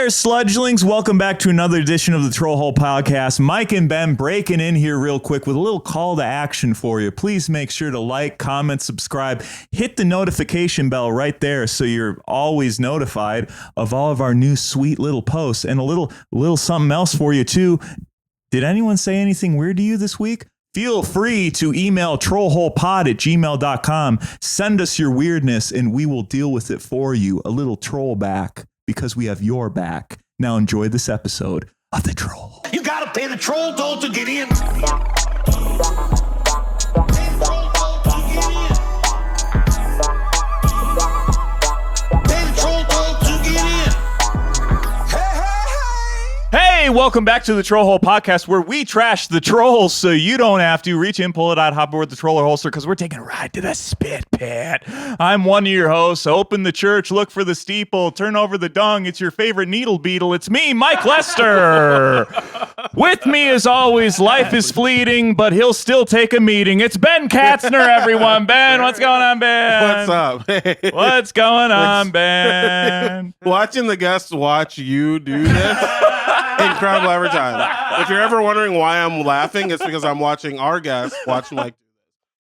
there, sludgelings. Welcome back to another edition of the Trollhole Podcast. Mike and Ben breaking in here real quick with a little call to action for you. Please make sure to like, comment, subscribe, hit the notification bell right there so you're always notified of all of our new sweet little posts. And a little something else for you, too. Did anyone say anything weird to you this week? Feel free to email trollholepod@gmail.com. Send us your weirdness and we will deal with it for you. A little troll back because we have your back. Now enjoy this episode of The Troll. You gotta pay the troll toll to get in. Hey, welcome back to the Trollhole Podcast, where we trash the trolls so you don't have to. Reach in, pull it out, hop aboard the troller holster, because we're taking a ride to the spit pit. I'm one of your hosts. Open the church, look for the steeple, turn over the dung. It's your favorite needle beetle. It's me, Mike Lester. With me, as always, life is fleeting, but he'll still take a meeting. It's Ben Katzner, everyone. Ben, what's going on, Ben? What's up? Hey. What's going on, Ben? Watching the guests watch you do this, incredible every time. If you're ever wondering why I'm laughing, it's because I'm watching our guests watch Mike do this.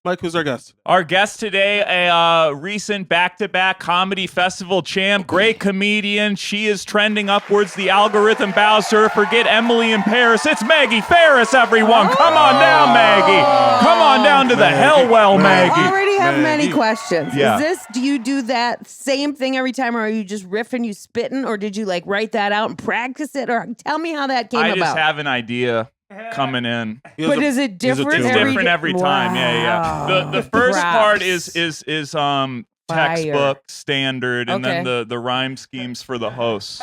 Mike, who's our guest? Our guest today, a recent back-to-back comedy festival champ, great comedian. She is trending upwards. The algorithm bows to her. Forget Emily in Paris. It's Maggie Faris, everyone. Come on down, Maggie. Come on down to the hell well, Maggie. I already have many questions. Yeah. Do you do that same thing every time, or are you just riffing, you spitting, or did you like write that out and practice it? Or tell me how that came about. I just have an idea coming in. But is it different? It's different every time. Wow. Yeah. The first part is Fire. textbook standard, and Okay. then the rhyme schemes for the hosts.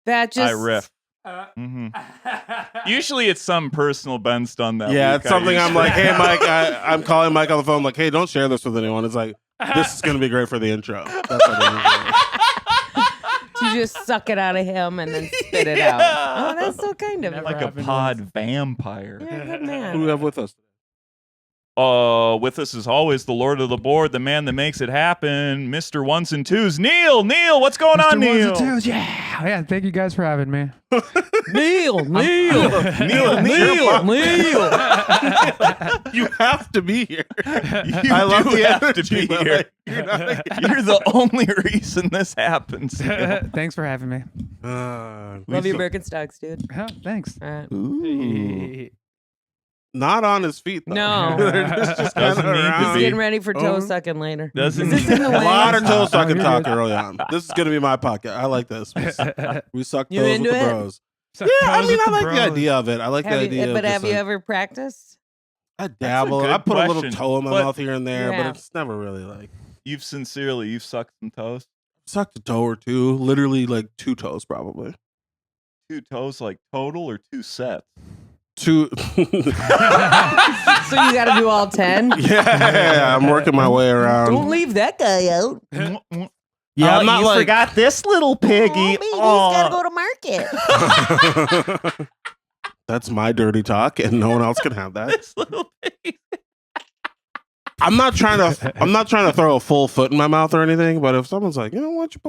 That just I riff. Usually it's some personal Ben's done that. Yeah, week. it's something I'm like, hey, Mike, I'm calling Mike on the phone, like, hey, don't share this with anyone. It's like, this is going to be great for the intro. That's what it is. you just suck it out of him and then spit it out. Oh, that's so kind of like a pod vampire. You're a good Who do man. we have with us? With us as always, the Lord of the Board, the man that makes it happen, Mr. Ones and Twos, Neil. Neil, what's going on, Neil? Ones and twos, yeah. Thank you guys for having me. Neil. You have to be here. You I love the have to energy, be but, here. like, You're the only reason this happens. Thanks for having me. Love you, Birkenstocks, dude. Oh, thanks. All right. Ooh. Not on his feet, though. No. They're just kind Doesn't of need to around. be. Getting ready for toe Oh. sucking later. Doesn't Is this in the A way? lot of toe sucking you're talk good. early on. This is going to be my podcast. I like this. We suck You toes into with the it? bros. Yeah, I mean, I like the idea of it. I like the idea. But of have just, you like, ever practiced? I dabble. good I put a little question. toe in my But- mouth here and there, Yeah. but it's never really like You've sucked some toes? sucked a toe or two. Literally like 2 toes, probably. 2 toes, like total, or 2 sets? 2. So you got to do all 10? Yeah, I'm working my way around. Don't leave that guy out. Yeah, I'm not you like. forgot this little piggy. Maybe he's got to go to market. That's my dirty talk, and no one else can have that. This little piggy. I'm not trying to throw a full foot in my mouth or anything. But if someone's like, why don't you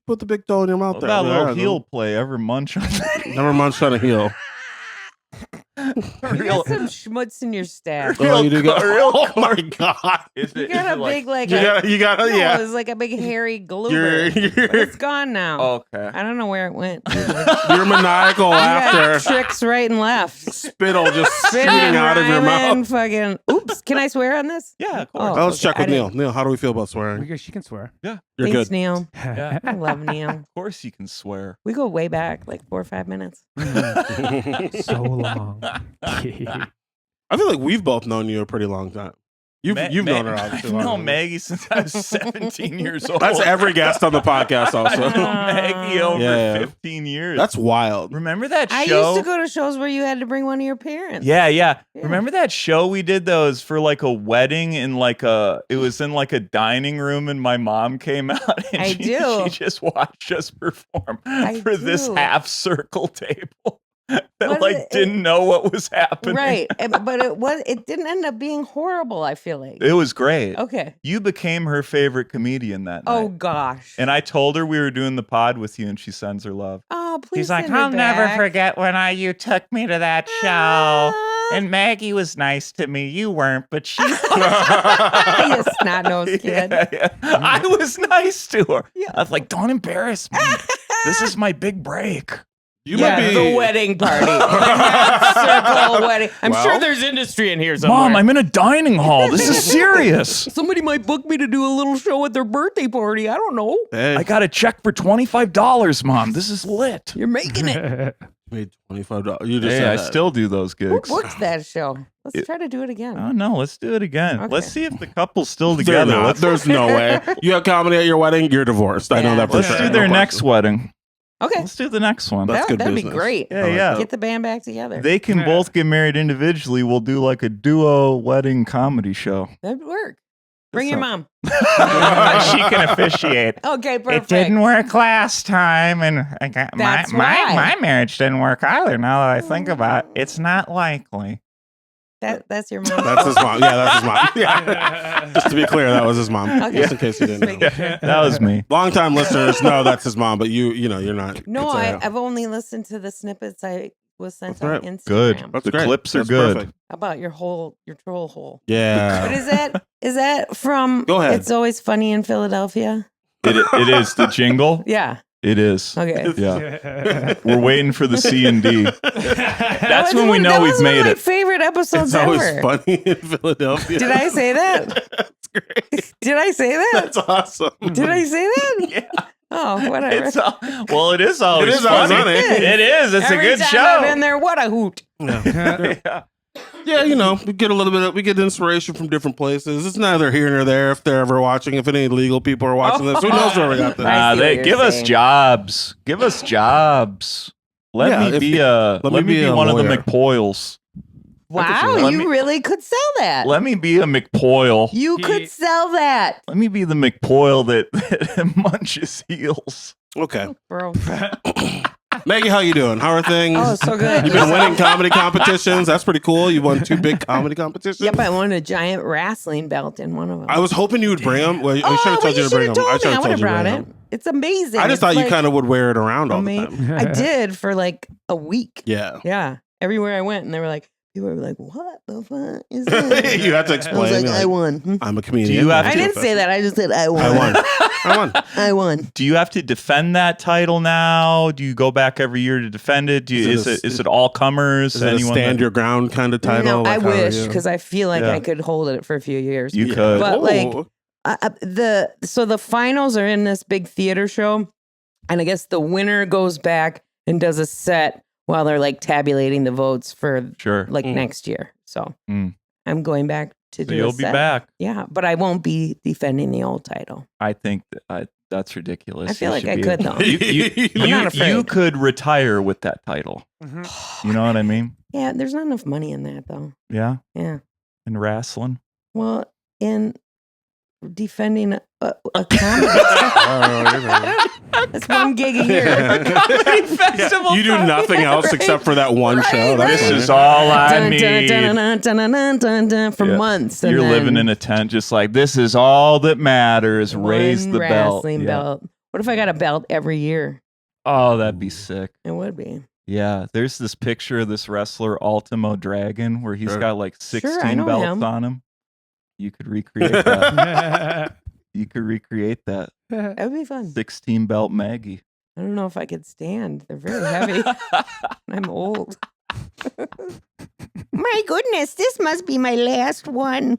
put the big toe in your mouth? What There, about a little There, heel play? Ever munch on that? Never munched on a heel. You got some schmutz in your stash. Oh, you do go. real Oh my god! Is You it, got is a it like, big, like, You got. no, Yeah. it's like a big hairy glue. Your It's gone now. okay. I don't know where it went. your maniacal You got laughter, tricks right and left. spittle just Spitting, shooting out of your rhyming, mouth. Fucking. Oops. Can I swear on this? Yeah, of course. Oh. Let's check I with didn't- Neil. Neil, how do we feel about swearing? She can swear. You're Thanks, good. Neil. Yeah. I love Neil. Of course you can swear. We go way back, like 4 or 5 minutes. So long. I feel like we've both known you a pretty long time. You've known her obviously. I've longer known than Maggie since I was 17 years old. That's every guest on the podcast. I've known Also, Maggie over Yeah. 15 years. that's wild. Remember that I show? used to go to shows where you had to bring one of your parents. Yeah. Yeah. Remember that show we did that was for like a wedding in like it was in like a dining room and my mom came out and I she do. just watched us perform I for this do. half circle table. that like didn't know what was happening. Right. But it didn't end up being horrible, I feel like. It was great. Okay. You became her favorite comedian that night. Oh, gosh. And I told her we were doing the pod with you, and she sends her love. Oh, please. He's like, send it I'll never back. forget when you took me to that show. Ah. And Maggie was nice to me. You weren't, but she was. You snot-nosed kid. Yeah. I was nice to her. Yeah. I was like, don't embarrass me. This is my big break. You might be the wedding party. Circle wedding. I'm Well- sure there's industry in here somewhere. Mom, I'm in a dining hall. This is serious. Somebody might book me to do a little show at their birthday party. I don't know. Hey, I got a check for $25, Mom. This is lit. You're making it. made $25. You just Hey, said I that. still do those Who gigs. booked that show? Let's It- try to do it again. Oh no, let's do it again. Okay. Let's see if the couple's still They're together. not. Let's, There's no way. You have comedy at your wedding, you're divorced. I know Yeah. that for let's sure. do No their question. next wedding. Okay. Let's do the next one. That's good That'd be business. great. Yeah, yeah. Get the band back together. They can both get married individually. We'll do like a duo wedding comedy show. That'd work. Bring your mom. she can officiate. Okay, perfect. It didn't work last time, and I got, That's my why. my marriage didn't work either. Now that I think about it, it's not likely. That's your mom. That's his mom. Yeah, that's his mom. Yeah. Just to be clear, that was his mom. Okay. Just in case you didn't know. Making sure. That was me. Long-time listeners know that's his mom, but you know, you're not. No, it's, I've only listened to the snippets I was sent That's on right. Instagram Good. That's The great. clips are That's good. perfect. about your troll hole. Yeah. But is that from Go ahead. It's Always Funny in Philadelphia? It is the jingle. Yeah. It is. Okay. Yeah. We're waiting for the C and D. That's That when was we know that we've was one made of my it. favorite episodes It's always ever. funny in Philadelphia. Did I say that? That's great. Did I say that? That's awesome. Did I say that? Yeah. Oh, whatever. It's well, it is always It is always funny. funny. It is. It's Every a good time show. I'm in there, what a hoot. Yeah. Yeah, you know, we get a little bit. We get inspiration from different places. It's neither here nor there. If they're ever watching, if any legal people are watching this, who knows where we got this? I see what They you're give us saying. jobs. Give us jobs. Let Yeah, me if be you- a let let me me be be a one of the lawyer. McPoyles. Wow, Let you me- really could sell that. Let me be a McPoyle. You could sell that. Let me be the McPoyle that munches heels. Okay, Bro. Maggie, how you doing? How are things? Oh, so good. You've been winning comedy competitions. That's pretty cool. You won 2 big comedy competitions. Yep, I won a giant wrestling belt in one of them. I was hoping you would bring them. Well, I should have well, told you to should bring have them. told me. I would have you to brought bring it. 'em. It's amazing. I just It's thought you like kind of would wear it around all the amazing. time. I did for like a week. Yeah. Yeah. Everywhere I went, and they were like, people were like, what the fuck is this? You have to I explain. was like, you're I like, won. Hmm? I'm a comedian. Do you have I to- didn't say that. I just said, I won. I won. I won. I won. Do you have to defend that title now? Do you go back every year to defend it? Is it all comers? Is it a stand your ground kind of title? No, I Like, how are wish, you? because I feel like Yeah. I could hold it for a few years. You could. But like, Oh. the finals are in this big theater show, and I guess the winner goes back and does a set while they're like tabulating the votes for Sure. like next year. So Mm. I'm going back to So do. you'll a be set. back. Yeah, but I won't be defending the old title. I think that's ridiculous. I feel You like should I be could able- though. I'm not afraid. You could retire with that title. You know what I mean? Yeah, there's not enough money in that though. Yeah. Yeah. In wrestling. Well, in defending a comedy, that's one gig a year. Comedy festival. You do nothing else except for that one show. That's This funny. is all I Dun, dun, need. dun, dun, dun, dun, dun, dun, for Yeah. months. And You're then living in a tent, just like this is all that matters. Raise one the belt. wrestling Yeah. belt. What if I got a belt every year? Oh, that'd be sick. It would be. Yeah, there's this picture of this wrestler Ultimo Dragon where he's Sure. got like 16 I know belts him. on him. You could recreate that. You could recreate that. That would be fun. 16 belt Maggie. I don't know if I could stand. They're very heavy. I'm old. My goodness, this must be my last one.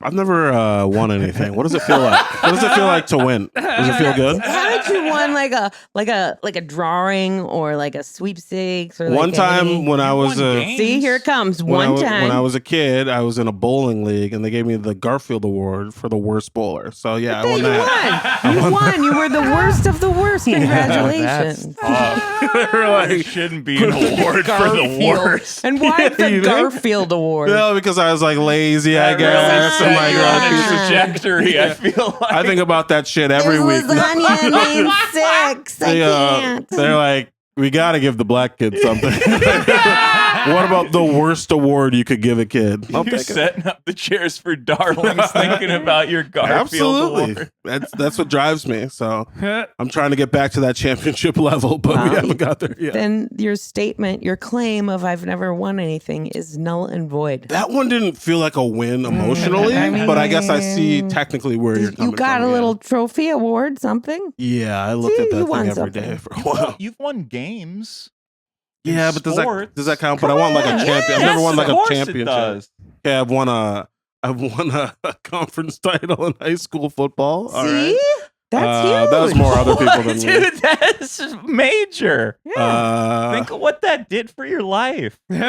I've never won anything. What does it feel like? What does it feel like to win? Does it feel good? Haven't you won like a drawing or like a sweepstakes or One like time any- when I was See, here it comes. when One time. when I was a kid, I was in a bowling league and they gave me the Garfield Award for the worst bowler. So yeah, I Hey, won you that. won. You won. You were the worst of the worst. Congratulations. They were There like, shouldn't be an award for the Garfield. worst. And why the You think? Garfield Award? no, because I was like lazy, I That guess. really I'm like, set you oh, on a piece of- trajectory. I feel like I think about that shit There's every week. lasagna and 9.6. I can't. They're like, we got to give the black kid something. What about the worst award you could give a kid? I'll You're take it. setting up the chairs for darlings, thinking about your Garfield Absolutely. award. That's what drives me. So I'm trying to get back to that championship level, but we haven't got there yet. Then your statement, your claim of I've never won anything is null and void. That one didn't feel like a win emotionally, but I guess I see technically where you're coming You got from. a little trophy award, something? Yeah, I looked See, at that you thing won every day something. for a while. You've won games. Yeah, but sports. does that count? But I want like a on, champion. I've yes, never won like of a course it championship. does. Okay, I've won a conference title in high school football. All See? right. That's huge. That was more other people than me. Dude, that's major. Yeah. Think of what that did for your life. Same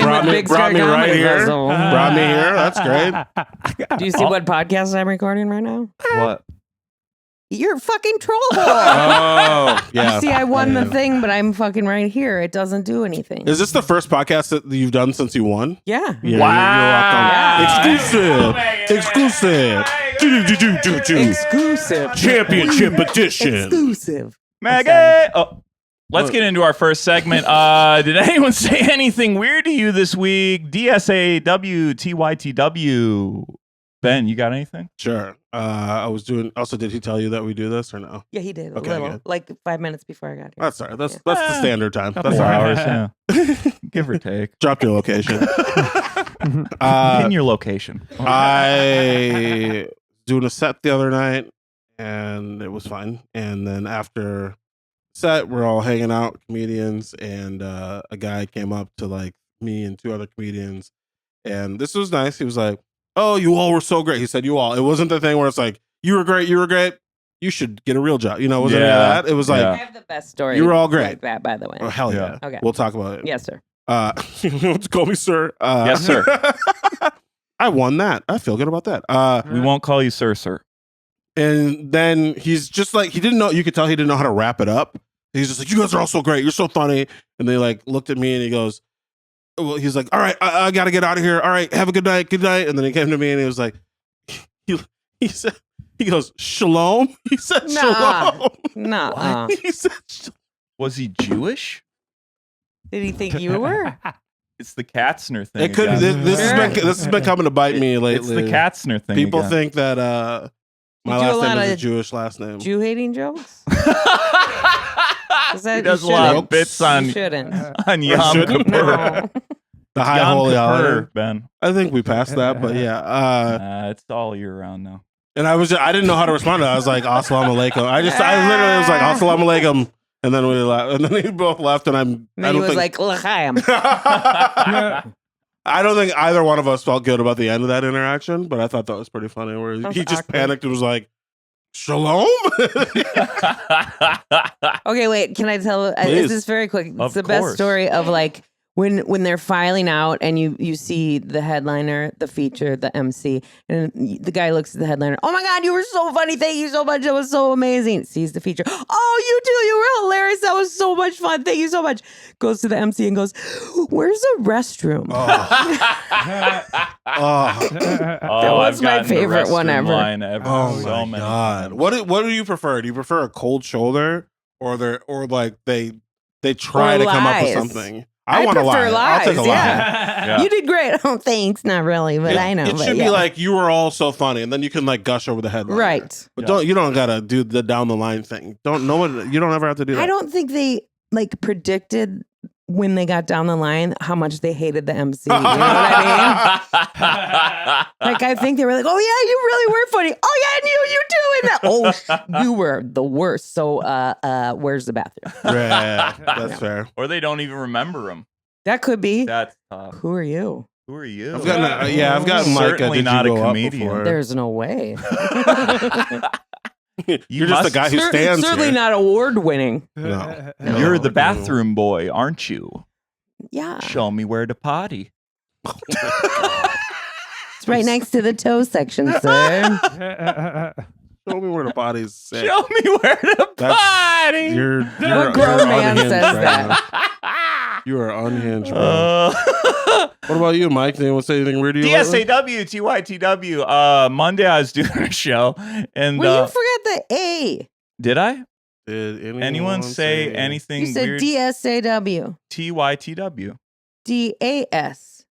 brought with me, Big Sky brought me right Comedy here. Festival. Brought me here. That's great. Do you see what podcast I'm recording right now? What? You're fucking troll hole. Oh, yeah. You see, I won the Yeah. thing, but I'm fucking right here. It doesn't do anything. Is this the first podcast that you've done since you won? Yeah. Yeah, Wow. you're exclusive. Exclusive. Exclusive. Championship edition. Exclusive. Maggie! Oh, let's get into our first segment. Did anyone say anything weird to you this week? DSAW, TYTW. Ben, you got anything? Sure. I was doing. Also, did he tell you that we do this or no? Yeah, he did. Okay, A little. good. Like 5 minutes before I got here. That's all right. That's the standard time. That's all 4 right. hours, yeah. Give or take. Drop your location. In your location. I was doing a set the other night, and it was fine. And then after set, we're all hanging out, comedians, and a guy came up to like me and 2 other comedians, and this was nice. He was like, "Oh, you all were so great." He said, "You all." It wasn't the thing where it's like, "You were great. You were great. You should get a real job." You know, it wasn't any of Yeah. that. It was like, Yeah. I have the best story. You were all great. Like that, by the way. "Oh hell yeah, Yeah. Okay. we'll talk about it." Yes, sir. You know what to call me, sir? Yes, sir. I won that. I feel good about that. We won't call you sir. And then he's just like, he didn't know, you could tell he didn't know how to wrap it up. He's just like, "You guys are all so great. You're so funny." And they like looked at me and he goes, well, he's like, "All right, I got to get out of here. All right, have a good night. Good night." And then he came to me and he was like, he said, he goes, "Shalom." He said, Nah. "Shalom." Nah. He said, Was he Jewish? Did he think you were? It's the Katzner thing. it could, again. this has been coming to bite me lately. It's the Katzner thing. People again. think that my You do a last lot name is a of Jewish last name. Jew hating jokes? He does a lot of bits on You shouldn't. Yom shouldn't? Kippur. The high Yom holy Kippur, holiday. Ben. I think we passed that, but yeah. It's all year round now. And I didn't know how to respond to it. I was like, "Assalamu alaikum." I literally was like, "Assalamu alaikum," and then we left, and then we both left, and And then he was like, L'chaim. I don't think either one of us felt good about the end of that interaction, but I thought that was pretty funny. Where That's he just awkward. panicked and was like, "Shalom." Okay, wait. Can I tell? Please. This is very quick. It's Of the course. best story of like when they're filing out and you see the headliner, the feature, the MC, and the guy looks at the headliner. "Oh my God, you were so funny! Thank you so much. That was so amazing." Sees the feature. "Oh, you too. You were hilarious. That was so much fun. Thank you so much." Goes to the MC and goes, "Where's the restroom?" Oh. That was my favorite one ever. Oh so my many god! times. What do you prefer? Do you prefer a cold shoulder or they try Or to come up with lies. something? I want a lie. prefer I'll take a lies, lie. Yeah. You did great. Oh, thanks. Not really, but I know. It but should yeah. be like, "You were all so funny," and then you can like gush over the headline. Right. But you don't gotta do the down the line thing. You don't ever have to do that. I don't think they like predicted when they got down the line how much they hated the MC. You know what I mean? Like I think they were like, "Oh yeah, you really were funny. Oh yeah, and you too." And that, "Oh, you were the worst." So, where's the bathroom? Yeah, that's fair. Or they don't even remember him. That could be. That's tough. Who are you? Who are you? I've gotten like Certainly did not you a go up comedian. before? There's no way. You're just the guy who stands Certainly here. not award winning. No. You're the bathroom boy, aren't you? Yeah, Show me where to potty. it's right next to the toe section, sir. Show me where the body's sick. Show me where to That's- potty. You're What grown man unhinged says right that? You are unhinged, bro. What about you, Mike? Did anyone say anything weird to you? DSAW, TYTW. Monday I was doing a show, and Well, you forgot the A. did I? Did Anyone say anything You said weird? DSAW. TYTW. DAS.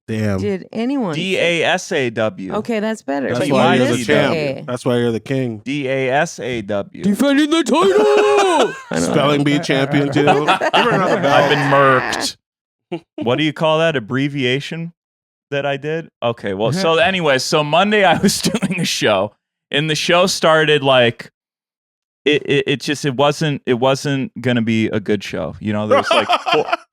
Damn. Did anyone? DASAW. Okay, that's better. That's But why you you're the missed champ. A. That's why you're the king. DASAW. Defending the title. Spelling bee champion too. Give her another belt. I've been murked. What do you call that? Abbreviation that I did? Okay, well, so anyway, so Monday I was doing a show, and the show started like it wasn't gonna be a good show. You know, there's like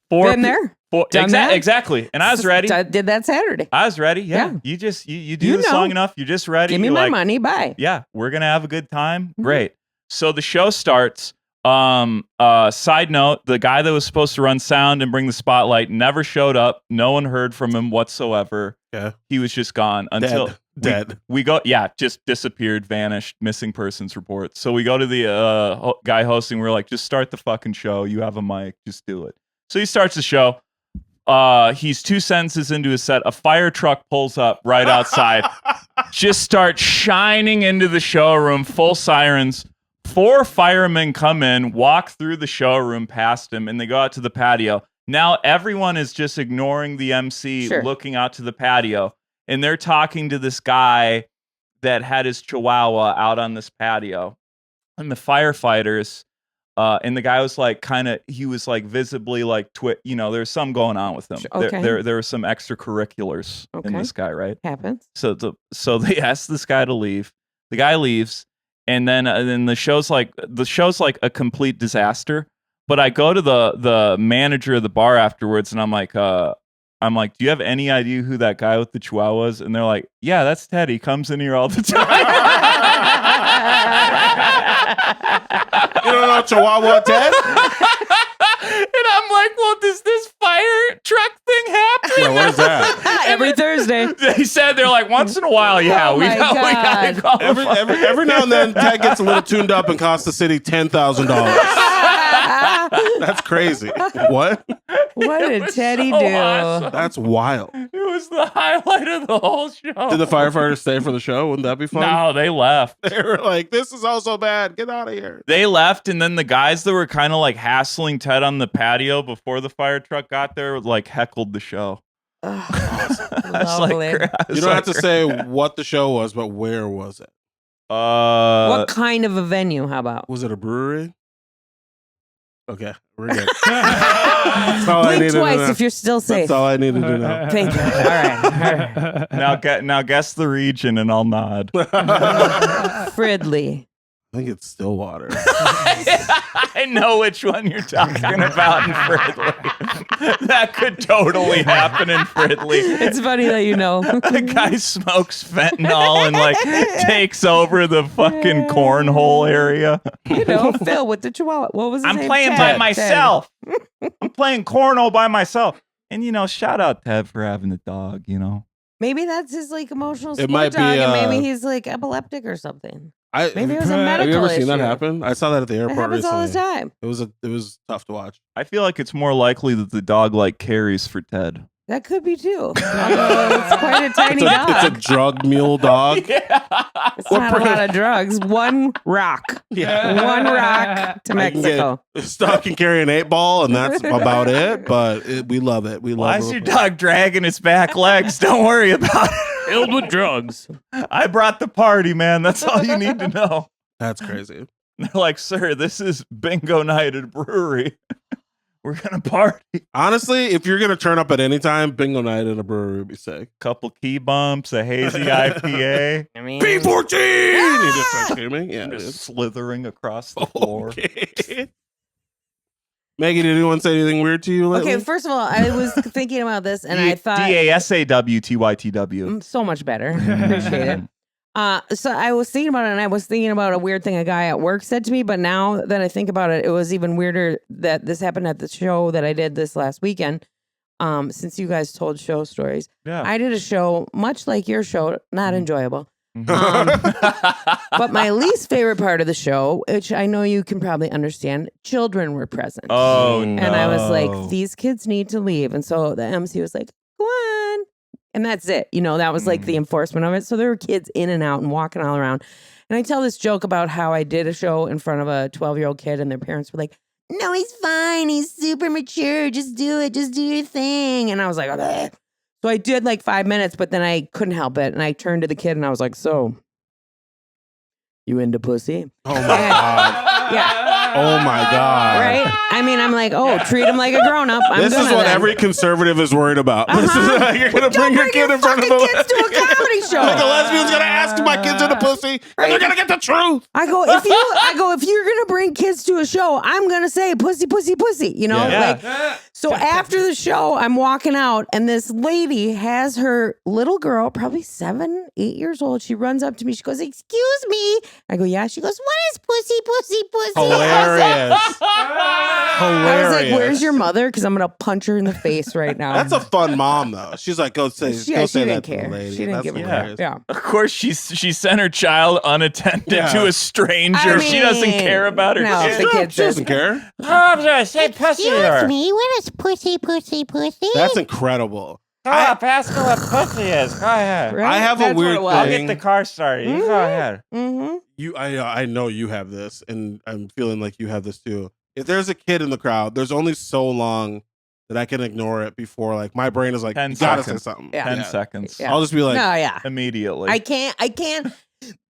four Been there. Done that? Exactly. And I was ready. Did that Saturday. I was ready. Yeah. Yeah. You do this long enough, you're just ready. Give me You're my like, money. Bye. yeah, we're gonna have a good time. Great. So the show starts. Side note, the guy that was supposed to run sound and bring the spotlight never showed up. No one heard from him whatsoever. Yeah. He was just gone until Dead. we go, just disappeared, vanished, missing persons report. So we go to the guy hosting. We're like, just start the fucking show. You have a mic, just do it. So he starts the show. He's 2 sentences into his set. A fire truck pulls up right outside. Just starts shining into the showroom, full sirens. 4 firemen come in, walk through the showroom past him, and they go out to the patio. Now everyone is just ignoring the MC, looking out to the patio, and they're talking to this guy that had his chihuahua out on this patio. And the firefighters, and the guy was like he was like visibly like there's some going on with him. Okay. There were some extracurriculars in this guy, right? Happens. So they asked this guy to leave. The guy leaves. And then the show's like a complete disaster. But I go to the manager of the bar afterwards, and I'm like, do you have any idea who that guy with the chihuahua was? And they're like, yeah, that's Ted. He comes in here all the time. You don't know Chihuahua Ted? And I'm like, well, does this fire truck thing happen? Yeah, what is that? Every Thursday. They said they're like, once in a while, yeah, Oh we my gotta call Every now and then, Ted gets a little tuned up and costs the city $10,000. That's crazy. What? What did Teddy so do? awesome. That's wild. It was the highlight of the whole show. Did the firefighters stay for the show? Wouldn't that be fun? No, they left. They were like, this is all so bad. Get out of here. They left, and then the guys that were kind of like hassling Ted on the patio before the fire truck got there, like heckled the show. Lovely. You don't have to say what the show was, but where was it? What kind of a venue? How about? Was it a brewery? Okay, we're good. That's all I Blink needed to twice know. if you're still safe. That's all I needed to know. Thank you. All right. Now guess the region, and I'll nod. Fridley. I think it's Stillwater. I know which one you're talking about in Fridley. That could totally happen in Fridley. It's funny that you know. The guy smokes fentanyl and like takes over the fucking cornhole area. You know, Phil with the chihuahua. What was his I'm name? playing Ted. by myself. I'm playing cornhole by myself. And shout out Ted for having the dog, Maybe that's his like emotional It support might be, dog, and maybe he's like epileptic or something. Maybe it was a Have medical you ever seen that issue. happen? I saw that at the It airport happens recently. all the time. It was tough to watch. I feel like it's more likely that the dog like carries for Ted. That could be too. Although it's quite a tiny dog. It's a drug mule dog. It's not a lot of drugs. One rock. Yeah. One rock to I can Mexico. This dog can carry an 8-ball, and that's about it. But we love it. We love Why it. is your dog dragging its back legs? Don't worry about it. Filled with drugs. I brought the party, man. That's all you need to know. That's crazy. They're like, sir, this is bingo night at a brewery. We're going to party. Honestly, if you're gonna turn up at any time, bingo night at a brewery would be sick. Couple key bumps, a hazy IPA. I mean, B14. You just start screaming. Yeah. Just slithering across the floor. Okay. Maggie, did anyone say anything weird to you lately? okay, first of all, I was thinking about this and I thought DASAWTYTW. so much better. Appreciate it. So I was thinking about it, and I was thinking about a weird thing a guy at work said to me. But now that I think about it, it was even weirder that this happened at the show that I did this last weekend. Since you guys told show stories, Yeah. I did a show much like your show, not enjoyable. But my least favorite part of the show, which I know you can probably understand, children were present. Oh, no. And I was like, these kids need to leave. And so the MC was like, go on. And that's it. You know, that was like the enforcement of it. So there were kids in and out and walking all around. And I tell this joke about how I did a show in front of a 12-year-old kid and their parents were like, no, he's fine. He's super mature. Just do it. Just do your thing. And I was like, okay. So I did like 5 minutes, but then I couldn't help it. And I turned to the kid and I was like, so, you into pussy? Oh, my God. Yeah. Oh, my God. Right? I mean, I'm like, oh, treat him like a grown-up. This is what every conservative is worried about. This is like, you're going to bring your kid in front of the kids to a comedy show. Like the lesbian's going to ask my kids into pussy, and they're going to get the truth. I go, if you're going to bring kids to a show, I'm going to say pussy, pussy, pussy. You know? Yeah. Like, so after the show, I'm walking out, and this lady has her little girl, probably 7, 8 years old. She runs up to me. She goes, excuse me. I go, yeah. She goes, what is pussy, pussy, pussy? Hilarious. I was like, where's your mother? Because I'm going to punch her in the face right now. That's a fun mom, though. She's like, go say she that didn't to the care. lady. She didn't That's give a hilarious. Yeah. Of course, she sent her child unattended to a stranger. I She doesn't mean, care about her no, kid. the kid She doesn't care. Say pussy to her. me, what is pussy, pussy, pussy? That's incredible. Go up, ask her what pussy is. Go ahead. Right? I have That's a what weird it was. I'll thing. get the car started. You go ahead. Mm-hmm. I know you have this, and I'm feeling like you have this too. If there's a kid in the crowd, there's only so long that I can ignore it before like my brain is like, 10 you gotta say seconds. something. Yeah. 10 seconds. Yeah. I'll just be like, No, yeah. Immediately. I can't.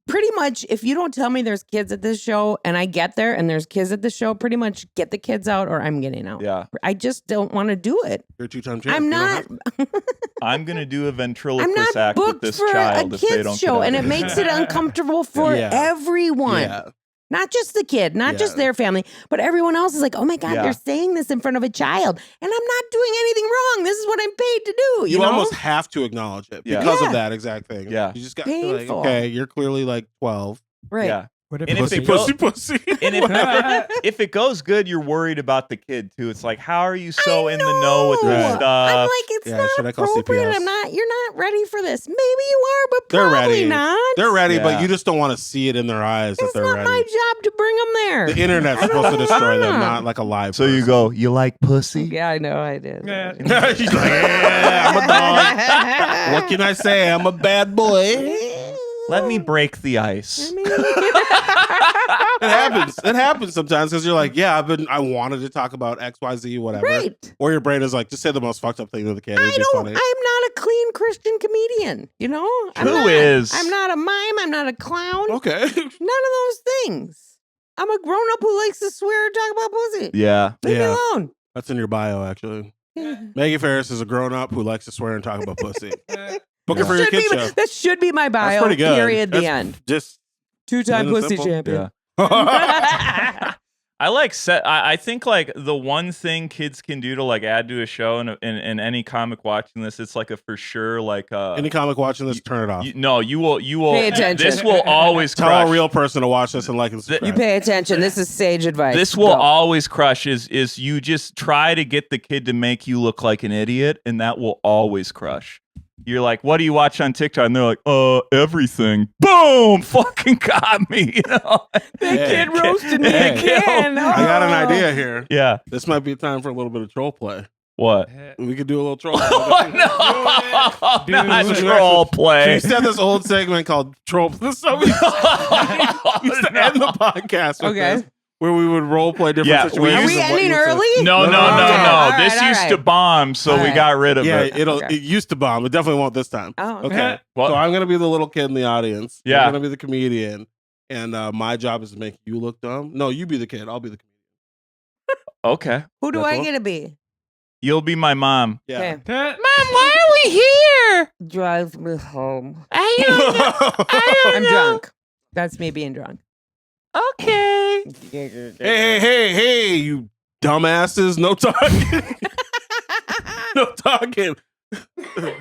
Pretty much, if you don't tell me there's kids at this show and I get there and there's kids at the show, pretty much get the kids out or I'm getting out. Yeah. I just don't want to do it. you're a 2-time champ. I'm You don't not. have to. I'm going to do a I'm ventriloquist not act with booked this for a child if they kids don't show, get out and of it here. makes it uncomfortable for Yeah. everyone. Yeah. Not just the kid, not just Yeah. their family, but everyone else is like, oh my God, Yeah. they're saying this in front of a child. And I'm not doing anything wrong. This is what I'm paid to do. You know? almost have to acknowledge it Yeah. because Yeah. of that exact thing. Yeah. You just got to be like, Painful. okay, you're clearly like 12. Right. Yeah. What if And if Pussy, it goes- pussy, pussy. And if it goes good, you're worried about the kid too. It's like, how are you so in the know with this Right. stuff? I'm like, it's Yeah, should I not call appropriate. CPS? You're not ready for this. Maybe you are, but They're probably ready. not. They're ready, Yeah. but you just don't want to see it in their eyes It's that they're not ready. my job to bring them there. The internet's supposed to destroy them, not like a live So you person. go, you like pussy? Yeah, I know I did. She's like, yeah, I'm a dog. What can I say? I'm a bad boy. Let me break the ice. It happens. It happens sometimes because you're like, yeah, I wanted to talk about XYZ, whatever. Right. Or your brain is like, just say the most fucked up thing to the kid. I It'd be don't. funny. I'm not a clean Christian comedian. You know. Who is? I'm not a mime. I'm not a clown. Okay. None of those things. I'm a grown up who likes to swear and talk about pussy. Yeah. Leave me Yeah. alone. That's in your bio, actually. Maggie Faris is a grown up who likes to swear and talk about pussy. Book it for your Should kid be, show. that should be my That's bio. pretty good. Period. The That's end. Just 2-time plain and pussy simple. champion. I like I think like the one thing kids can do to like add to a show and any comic watching this, it's like a for sure like Any comic watching this, turn it off. you will Pay attention. this will always Tell crush. a real person to watch this and like and subscribe. You pay attention. This is sage advice. This will Go. always crush is you just try to get the kid to make you look like an idiot, and that will always crush. You're like, what do you watch on TikTok? And they're like, everything. Boom! Fucking got me. You know? That kid roasted me Hey. again. I got an Oh. idea here. Yeah. This might be time for a little bit of troll play. What? We could do a little troll play. Oh, no! Not Dude. troll We play. used to have this old segment called Troll. This is so we used to end the podcast with Okay. this, where we would role play different Yeah, we situations. Are we of what ending you would say. early? No. Okay. All This right, used all to right. bomb, so All we right. got rid of Yeah, it. Okay. it used to bomb. It definitely won't this time. Oh, Okay. What? So I'm gonna be the little kid in the audience. Yeah. I'm gonna be the comedian, and my job is to make you look dumb. No, you be the kid. I'll be the comedian. Okay. Who do That's I all? get to be? You'll be my mom. Yeah. Okay. Mom, why are we here? Drive me home. I I'm drunk. That's me being drunk. Okay. Hey, you dumbasses. No talking. No talking.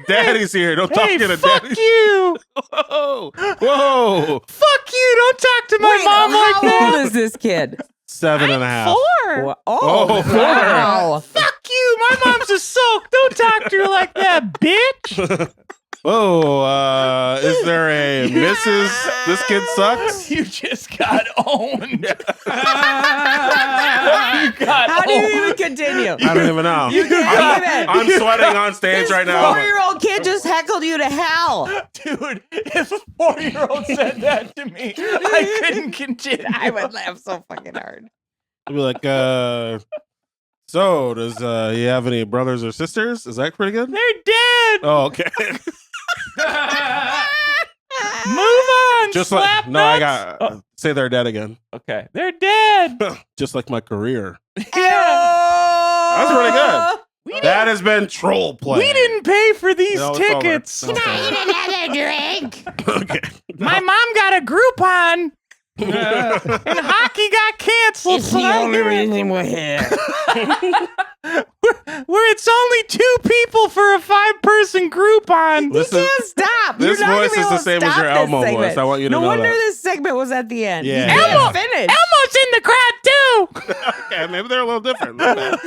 Daddy's here. No talking to fuck daddy. you. Whoa. Whoa. Fuck you. Don't talk to my Wait, mom like how that. old is this kid? 7.5. 4. Oh, 4. wow. Fuck you. My mom's a soak. Don't talk to her like that, bitch. Whoa, is there a Mrs. This Kid Sucks? You just got owned. How do you even continue? I don't even know. You can't even. I'm sweating on stage right now. 4-year-old kid just heckled you to hell. Dude, if a 4-year-old said that to me, I couldn't continue. I would laugh so fucking hard. I'd be like, so does he have any brothers or sisters? Is that pretty good? They're dead. Oh, okay. Move on. Just slap like, no, I nuts. got, say they're dead again. Okay, they're dead. Just like my career. Yeah. That's pretty good. That has been troll play. We didn't pay for these No, it's over. tickets. No, it's over. Another drink. Okay. My mom got a Groupon. And hockey got canceled. It's the only reason we're here. Where it's only 2 people for a 5-person Groupon. This You is- can't stop. this You're not voice gonna be is able the to same as stop your this Elmo voice. segment. I want you to no know wonder that. this segment was at the end. Yeah. You can't Elmo- finish. Elmo's in the crowd too. Okay, maybe they're a little different. My bad.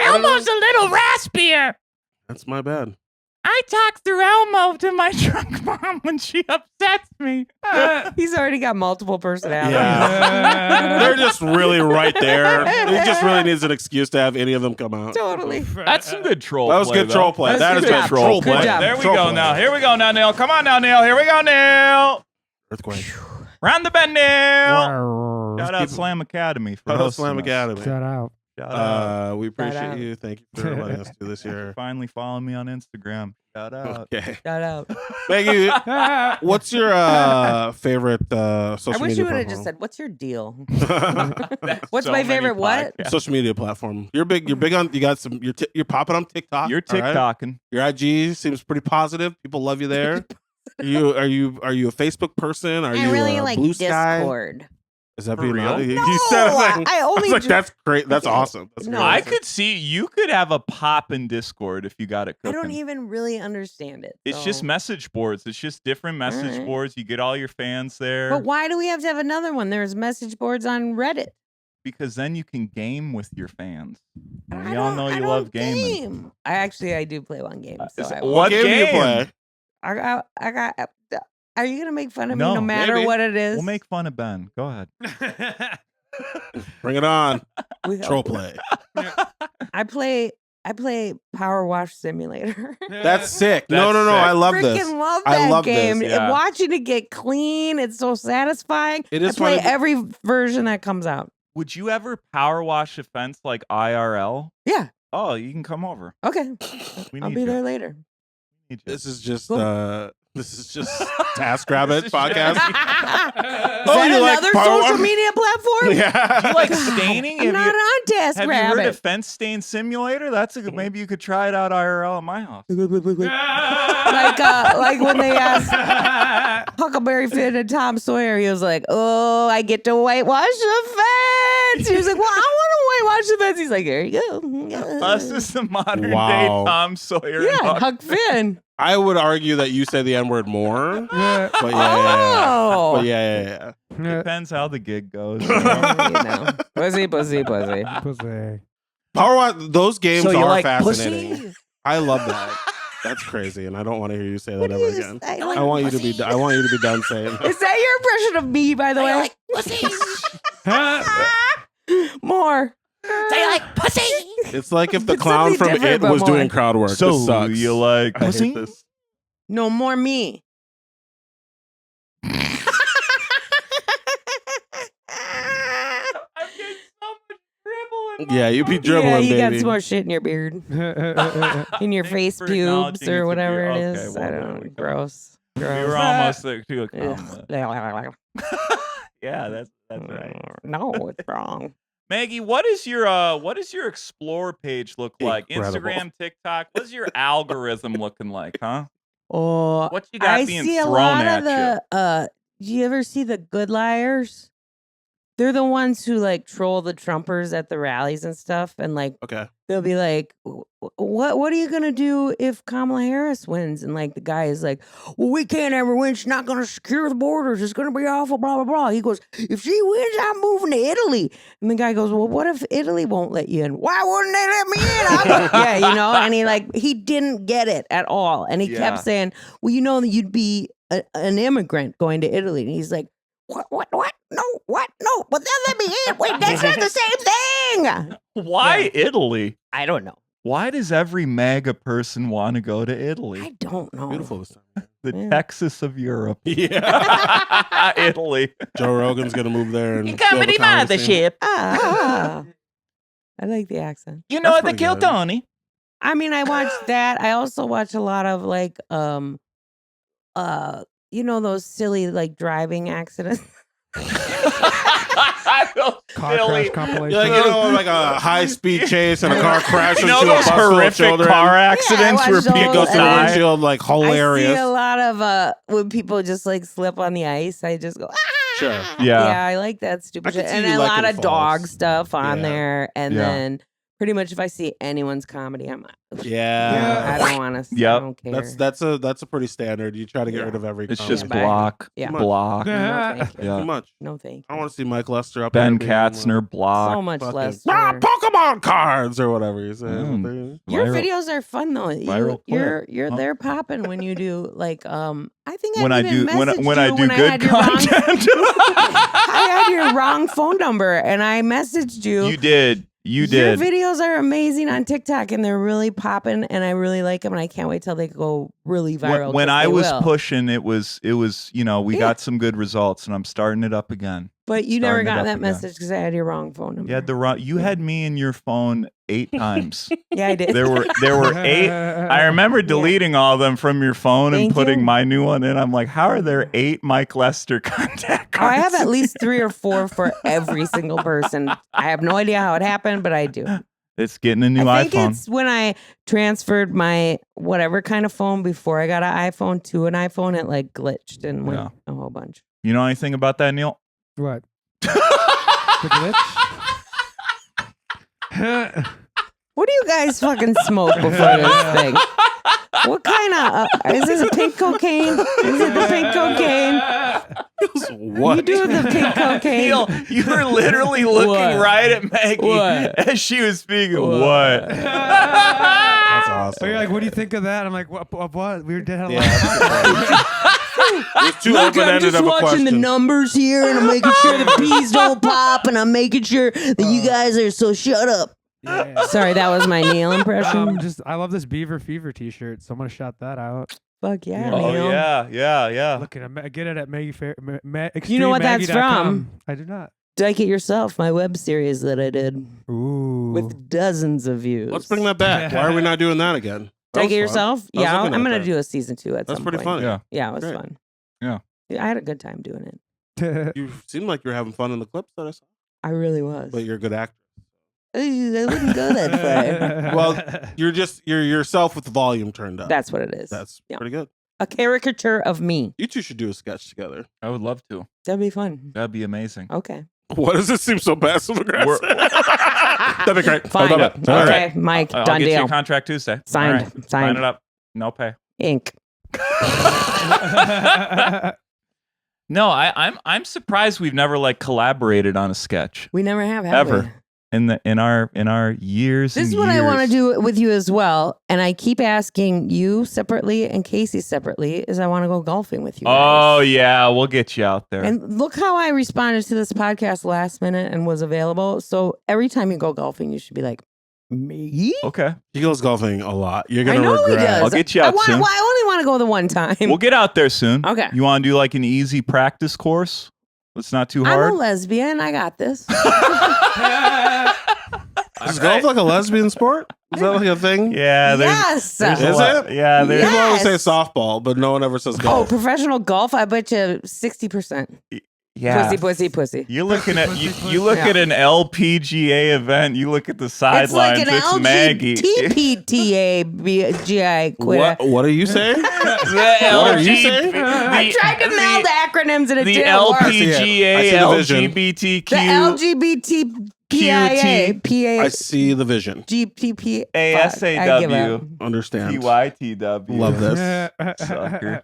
Elmo's a little raspier. That's my bad. I talk through Elmo to my drunk mom when she upsets me. He's already got multiple personalities. Yeah. They're just really right there. He just really needs an excuse to have any of them come out. Totally. That's some good troll That was play, good troll play. That's That has good been job. troll Good play. job. There we Troll go play. now. Here we go now, Neil. Come on now, Neil. Here we go, Neil. Earthquake. Round the bend, Neil. Shout Shout out Slam Academy for Shout out hosting Slam us. Academy. out. Shout out. We out. appreciate you. Thank you for letting us do this year. Finally follow me on Instagram. Shout out. Okay. Shout out. Maggie, what's your favorite social I wish media you would have just platform? said, "What's your deal?" That's What's so my many favorite what? podcasts. Social media platform. You're big on. You got some. You're popping on TikTok. You're all right? TikToking. Your IG seems pretty positive. People love you there. Are you a Facebook person? Are I you really a like Blue Sky? Discord. Is that For being real? honest? You No, said a thing. I only was like, ju- that's great. That's awesome. That's No. great. I could see you could have a pop in Discord if you got it I cooking. don't even really understand it. It's so- just message boards. It's just different message Alright. boards. You get all your fans there But why do we have to have another one? There's message boards on Reddit. because then you can game with your fans. And I we all don't- know I you don't love gaming. game. I do play one game. So I, what game do you game? play? I got. Are you gonna make fun of me No, no matter maybe. what it is? We'll make fun of Ben. Go ahead. Bring it on. We- Troll play. I play Power Wash Simulator. That's sick. No. That's sick. I love Freaking this. love I that love this, game. yeah. Watching it get clean, it's so satisfying. It is I play fun to- every version that comes out. Would you ever power wash a fence like IRL? Yeah. Oh, you can come over. Okay. We I'll need be you. there later. We need you. This is just Cool. TaskRabbit This is podcast. Is Oh, that you like another Power social Wash? media platform? Yeah. Do you like staining? I'm not on Have you heard TaskRabbit. of Fence Stain Simulator? That's a good. Maybe you could try it out IRL at my house. like when they asked Huckleberry Finn and Tom Sawyer, he was like, "Oh, I get to whitewash the fence." He was like, "Well, I want to whitewash the fence." He's like, "There you go." Us is the modern Wow. day Tom Sawyer. and Yeah, Huck. Huck Finn. I would argue that you say the N word more. Yeah. But yeah. Oh. But yeah. Depends how the gig goes. Pussy. Pussy. Power Wash, those games So you are like fascinating. pussy? I love that. That's crazy, and I don't want to hear you say that ever again. I I want you to be. I want you to be done saying. Is that your impression of me, by the way? More. Say like pussy. It's like if the It's clown something from different, It but was more. doing crowd work. So this sucks. you like I hate pussy? this. No, more me. I'm getting so much dribble in Yeah, you be Yeah, dribbling, you got baby. some more shit in your beard, in your Thanks face for pubes, acknowledging or it's a whatever beard. it Okay, is. well, I there don't we know. go. Gross. We Gross. were almost there to a Ugh. comment. Yeah, that's right. No, it's wrong. Maggie, what is your explore page look like? Incredible. Instagram, TikTok. What's your algorithm looking like, huh? Oh, What you got I being see a thrown lot at of the. Do you ever see the Good Liars? They're the ones who like troll the Trumpers at the rallies and stuff, and like Okay. they'll be like, "What are you gonna do if Kamala Harris wins?" And like the guy is like, "Well, we can't ever win. She's not gonna secure the borders. It's gonna be awful." Blah blah blah. He goes, "If she wins, I'm moving to Italy." And the guy goes, "Well, what if Italy won't let you in? Why wouldn't they let me in?" Yeah, you know. And he didn't get it at all, and he kept saying, "Well, you know that you'd be an immigrant going to Italy," and he's like. What? No, what? No, but then let me in. Wait, that's not the same thing. Why Italy? I don't know. Why does every MAGA person want to go to Italy? I don't know. Beautiful this time. The Texas of Europe. Yeah. Italy. Joe Rogan's gonna move there and Comedy mothership. I like the accent. You know That's what the pretty kill good. Tony? I mean, I watched that. I also watch a lot of like, you know, those silly like driving accidents. Car crash compilation. Like, like a high-speed chase and a car crashes You know into a those bus full of horrific children. car accidents I where watched people Goes to the die? windshield, like I see hilarious. a lot of when people just like slip on the ice. I just go, ah! Sure. Yeah, I like that stupid I could shit. see And you a lot liking of dog falls. stuff on Yeah. there. And Yeah. then pretty much if I see anyone's comedy, I'm Yeah. I don't want to. Yep. I don't care. That's a pretty standard. You try to get rid of every. It's comedy. just Bye. block, Yeah. block. No, thank you. Yeah. Too much. No, thank I you. want to see Mike Lester up Ben there being, Katzner, block. So much fucking, less. Pokemon cards or whatever you say. Your Viral- videos are fun though. viral clip. You're Huh? they're popping when you do like I think When I even do when I messaged do you good had your wrong- content. I had your wrong phone number and I messaged you. You did. You Your did. videos are amazing on TikTok and they're really popping and I really like them and I can't wait till they go really viral. When 'cause I they was will. pushing, it was we Yeah. got some good results, and I'm starting it up again. But you never starting it got up that again. message because I had your wrong phone number. You had me in your phone 8 times. Yeah, I did. There were 8. I remember deleting all of them from your phone and Thank putting you. my new one in. I'm like, how are there 8 Mike Lester contact Oh, cards? I have at least 3 or 4 for every single person. I have no idea how it happened, but I do. It's getting a new I think iPhone. it's when I transferred my whatever kind of phone before I got an iPhone to an iPhone, it like glitched and went Yeah. a whole bunch. You know anything about that, Neil? What? The glitch? What do you guys fucking smoke before this thing? What kind of is this a pink cocaine? Is it the pink cocaine? What? You do the pink cocaine. Neil, you were literally looking What? right at Maggie What? as she was speaking. What? That's awesome. So you're like, what do you think of that? I'm like, what? We were dead on It's too Look, I'm open-ended just of a watching question. the numbers here, and I'm making sure the peas don't pop, and I'm making sure that you guys are. So shut up. Yeah. Sorry, that was my Neil impression. I love this Beaver Fever T-shirt. So I'm gonna shout that out. Fuck yeah, Oh, Neil. yeah. Look at it. Get it at Maggie Fair. You know what that's from? I do not. Like It Yourself, my web series that I did Ooh. with dozens of views. Let's bring that back. Why are we not doing that again? That Take was It fun. Yourself? I was Yeah, looking I'm at going to that. do a season 2 at That's some pretty point. funny. Yeah, it was Great. fun. Yeah. I had a good time doing it. You seem like you're having fun in the clips that I saw, I really was. but you're a good actor. I wouldn't go that far. Well, you're yourself with the volume turned up. That's what it is. That's Yeah. pretty good. A caricature of me. You two should do a sketch together. I would love to. That'd be fun. That'd be amazing. Okay. What does it seem so passive aggressive? That'd be great. Fine. I love it. All Okay, right. Mike, I'll done get you deal. a contract Tuesday. Signed. All right. Signed. Sign it up. No pay. Ink. No, I'm surprised we've never like collaborated on a sketch We never have ever we? in our years. This and is what I want to years. do with you as well. And I keep asking you separately and Casey separately is I want to go golfing with you Oh guys. yeah, we'll get you out there. And look how I responded to this podcast last minute and was available. So every time you go golfing, you should be like, me? Okay, He goes golfing a lot. You're I gonna know he regret. does. I'll get you out soon. Well, I only want to go the one time. we'll get out there soon. Okay. You want to do like an easy practice course? It's not too I'm a hard. lesbian. I got this. Is golf like a lesbian sport? Is that like a thing? Yeah, Yes. there's a Is lot- it? Yeah, there's People always say Yes. softball, but no one ever says Oh, golf. professional golf? I bet you 60%. Yeah. Pussy. You're looking at you look at an LPGA event. You look at the It's sidelines. like an It's Maggie. LGBTPTAGI quitter. What are you saying? The What are you saying? I tried to meld acronyms and it the didn't work. LPGA I see the vision. LGBTQ The LGBTPIA I see the vision. GPP ASAW Understand. TYTW. Love this. Sucker.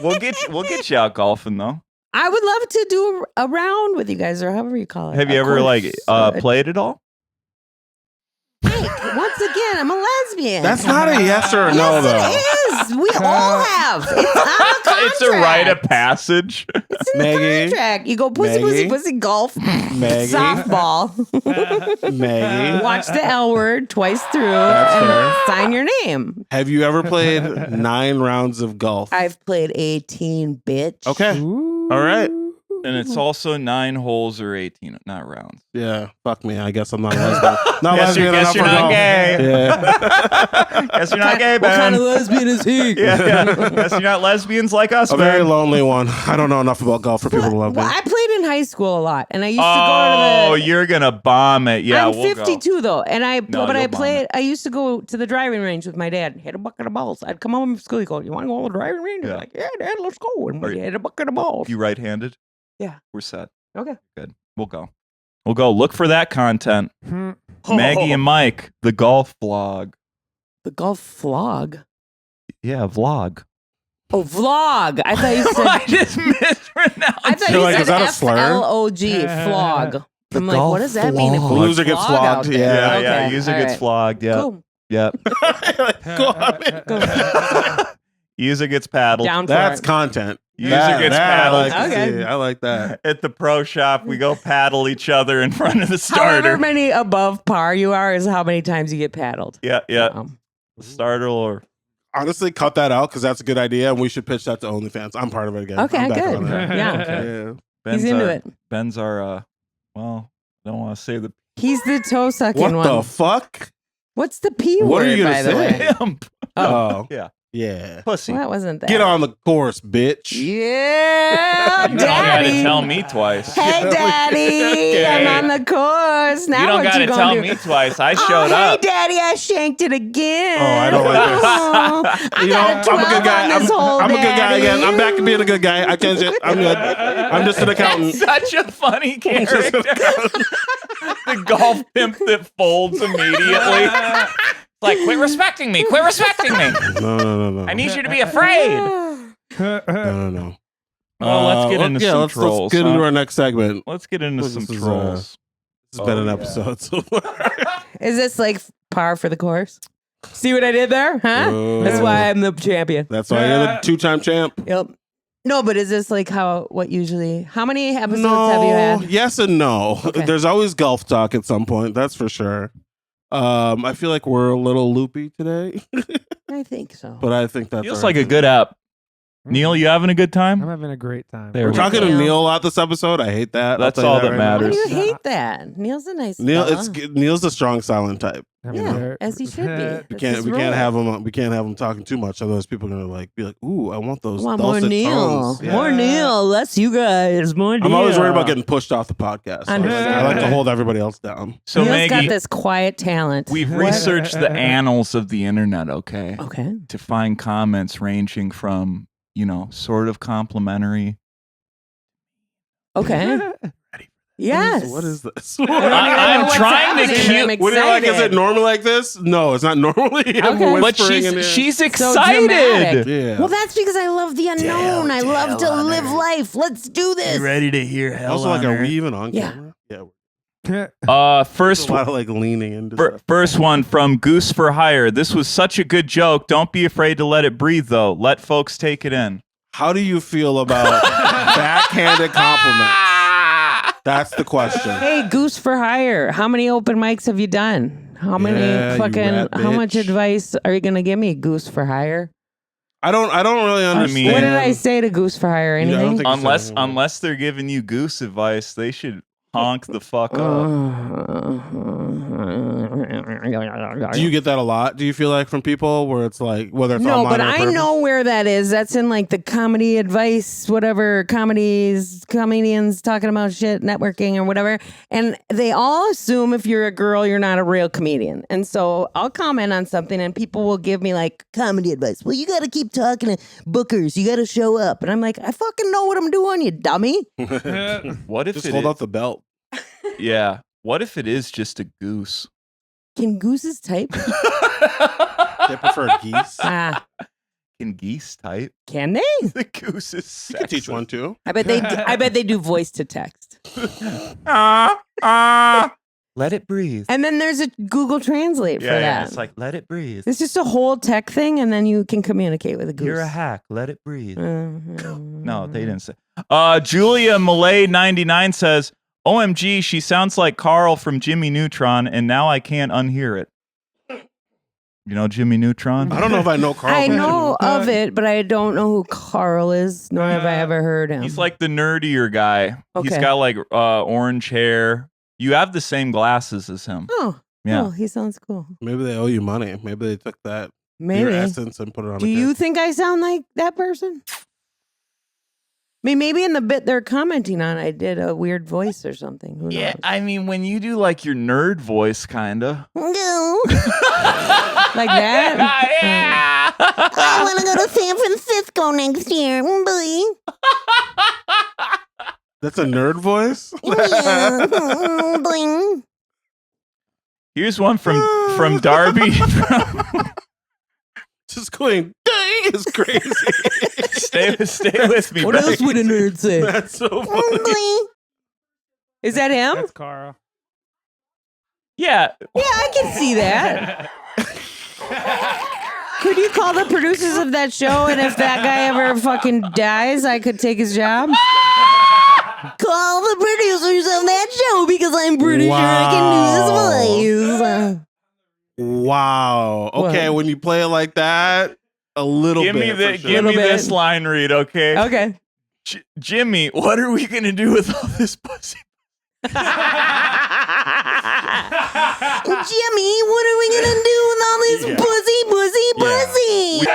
We'll get you out golfing though. I would love to do a round with you guys, or however you call it. Have you ever played it all? Once again, I'm a lesbian. That's not a yes or a no, though. It is. We all have. It's on a contract. It's a rite of passage. It's in the Maggie. contract. You go pussy, golf, Maggie. softball. Maggie. Watch the L word twice through That's and fair. sign your name. Have you ever played 9 rounds of golf? I've played 18, bitch. Okay. All right. And it's also 9 holes or 18, not rounds. Yeah. Fuck me. I guess I'm not a lesbian. Not Guess lesbian you're enough for not golf. gay. Yeah. Guess you're not gay, Ben. What kind of lesbian is he? Yeah. Guess you're not lesbians like us, A very Ben. lonely one. I don't know enough about golf for people to love me. Well, I played in high school a lot, and I used to Oh, go to the. you're gonna bomb it. Yeah, I'm we'll 52 though, and I No, but I you'll bomb played. I used to go to the driving range with my dad. Hit a bucket of balls. I'd come home from school. He'd go, "You want to go to the driving range?" Yeah. I'm like, "Yeah, Dad, let's go." And Are we you- hit a bucket of balls. You right-handed? Yeah. We're set. Okay. Good. We'll go. We'll go. Look for that content. Maggie and Mike, the golf vlog. The golf flog. Yeah, vlog. Oh, vlog. I thought you said. I just mispronounced. I thought You're you like, said is that a slur? FLOG. Flog. I'm like, golf what does that mean? If flog. we Loser gets flog flogged, out there? yeah. Yeah, Okay, user all gets right. flogged. Yeah. Cool. Yep. Go on, man. User gets paddled. Down for That's it. content. User That- gets that paddled. I like to Okay. see. I like that. At the pro shop, we go paddle each other in front of the However starter. many above par you are is how many times you get paddled. Yeah, yeah. Um, The starter or Honestly, cut that out because that's a good idea, and we should pitch that to OnlyFans. I'm part of it again. Okay, I'm back good. on that. Yeah. Yeah. Ben's He's into our, it. Ben's our well, I don't want to say the He's the toe sucking What one. the fuck? What's the P What word, are you gonna by the say? way? pimp. Oh, Yeah. yeah. Pussy. Well, that wasn't that. Get on the course, bitch. Yeah, You don't gotta daddy. tell me twice. Hey, daddy. Okay. I'm on the course. Now You don't what gotta you gonna tell do? me twice. I Oh, showed hey, up. daddy, I shanked it again. Oh, I don't like this. Oh, I You got know, a 12 I'm a good guy. on this hole, I'm a good guy daddy. again. I'm back to being a good guy. I can't. I'm good. I'm just an accountant. Such a funny character. The golf pimp that folds immediately. Like, quit respecting me. Quit respecting me. No. I need you to be afraid. No. Oh, let's get into some trolls. Let's get into our next segment. Let's get into some This is, trolls. This has been an yeah. episode so far. Is this like par for the course? See what I did there? Huh? That's why I'm the champion. That's why you're the 2-time champ. Yep. No, but is this like how many episodes have you had? Yes and no. Okay. There's always golf talk at some point. That's for sure. I feel like we're a little loopy today, I think so. but I think that's Feels all like right. a good app. Neil, you having a good I'm time? having a great time. There We're we talking go. to Neil a lot this episode. I hate that. That's I'll tell you all that right Why matters. do you hate that? Neil's a nice Neil, fella. Neil's the strong silent type. Yeah, as he should be. We can't have him talking too much, otherwise people are gonna be like, "Ooh, I want those I want more dulcet Neil. tones." Yeah. More Neil. Less you guys. More Neil. I'm always worried about getting pushed off the podcast. So I Understand. like to hold everybody else down. So Neil's Maggie, got this quiet talent. we've What? researched the annals of the internet, okay, Okay. to find comments ranging from, sort of complimentary. Okay. Yes. What is this? I don't even know I'm what's trying to happening, keep- but I'm When you're like, is it excited. normal like this? No, it's not normally. I'm Okay. But whispering in there. she's So excited. dramatic. Yeah. Well, that's because I love the unknown. I love to live life. Let's do this. ready to hear hell also, like, are we even on Yeah. camera? Yeah. First There's a lot of like leaning into Fir- stuff. First one from Goose for Hire. This was such a good joke. Don't be afraid to let it breathe, though. Let folks take it in. How do you feel about backhanded compliments? That's the question. Hey, Goose for Hire. How many open mics have you done? How many Yeah, you rat how much bitch. advice are you going to give me, Goose for Hire? I don't really understand. What did I say to Goose for Hire? Yeah, I don't Anything? think- Unless they're giving you goose advice, they should honk the fuck up. Do you get that a lot? Do you feel like from people where it's like, whether it's No, online but or in I person? know where that is. That's in like the comedy advice, whatever, comedians talking about shit, networking or whatever. And they all assume if you're a girl, you're not a real comedian. And so I'll comment on something and people will give me like comedy advice. Well, you got to keep talking to bookers. You got to show up. And I'm like, I fucking know what I'm doing, you dummy. What if Just it hold is- up the belt. Yeah. What if it is just a goose? Can gooses type? They prefer geese. Can geese type? Can they? The goose is You can teach one too. I bet they do voice to text. Let it breathe. And then there's a Google Translate for that. It's like, let it breathe. It's just a whole tech thing, and then you can communicate with a goose. You're a hack. Let it breathe. Mhm. No, they didn't say. Julia Malay 99 says, OMG, she sounds like Carl from Jimmy Neutron, and now I can't unhear it. You know Jimmy Neutron? I don't know if I know Carl. I from know Jimmy. of it, but I don't know who Carl is, nor have I ever heard him. He's like the nerdier guy. He's Okay. got like orange hair. You have the same glasses as him. oh, Yeah. oh, he sounds cool. Maybe they owe you money. Maybe they took that your Maybe. essence and put it on. Do a you kid. think I sound like that person? I mean, maybe in the bit they're commenting on, I did a weird voice or something. Who Yeah, knows? I mean, when you do like your nerd voice, kind of. No. Like that? Yeah. I want to go to San Francisco next year. Boy. That's a nerd voice? Yeah. Boing. Here's one from Darby. Just going, dang, is crazy. stay with me. What Bryce. else would a nerd say? That's so funny. Boing. Is that him? That's Carl. Yeah. Yeah, I can see that. Could you call the producers of that show, and if that guy ever fucking dies, I could take his job? Call the producers of that show because I'm pretty sure I can do this voice. Wow. Okay, What? when you play it like that, a little Give me bit. for sure. give me Little bit. this line read, okay? Okay. Jimmy, what are we gonna do with all this pussy? Jimmy, what are we going to do with all this Yeah. pussy? Hello, it?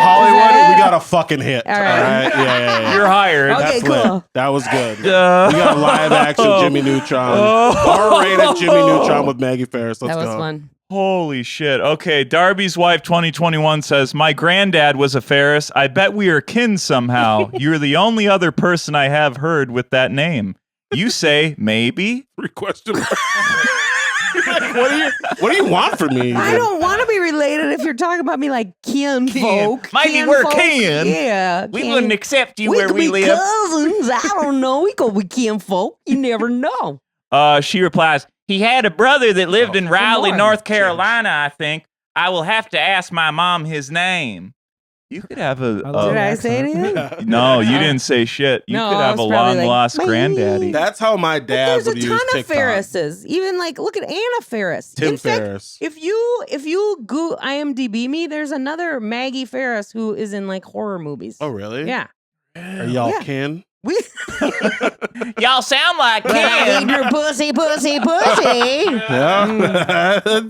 Hollywood. Is that it? We got a fucking hit. All right. Yeah. You're hired. Okay, That's lit. cool. That was good. We got a live action Jimmy Neutron. R-rated Jimmy Neutron with Maggie Faris. Let's That was go. fun. Holy shit. Okay, Darby's wife 2021 says, my granddad was a Ferris. I bet we are kin somehow. You're the only other person I have heard with that name. You say maybe? 3 question marks. What do you want from me? I don't want to be related if you're talking about me like kin folk. Maybe we're kin. Yeah. We kin. wouldn't accept you We where could we be live. cousins. I don't know. We could be kin folk. You never know. She replies, he had a brother that lived in Raleigh, on. North Carolina, I think. I will have to ask my mom his name. You could have I a... love Did I accent. say anything? No, you didn't say shit. You No, could I have a was probably like, long-lost "Bye." granddaddy. That's how my But dad there's would a use ton of TikTok. Ferrises. Even like, look at Anna Faris. Tim In fact, Ferriss. if you go IMDb me, there's another Maggie Faris who is in like horror movies. Oh, really? Yeah. Are y'all Yeah. kin? We Y'all sound like Well, your pussy. Yeah.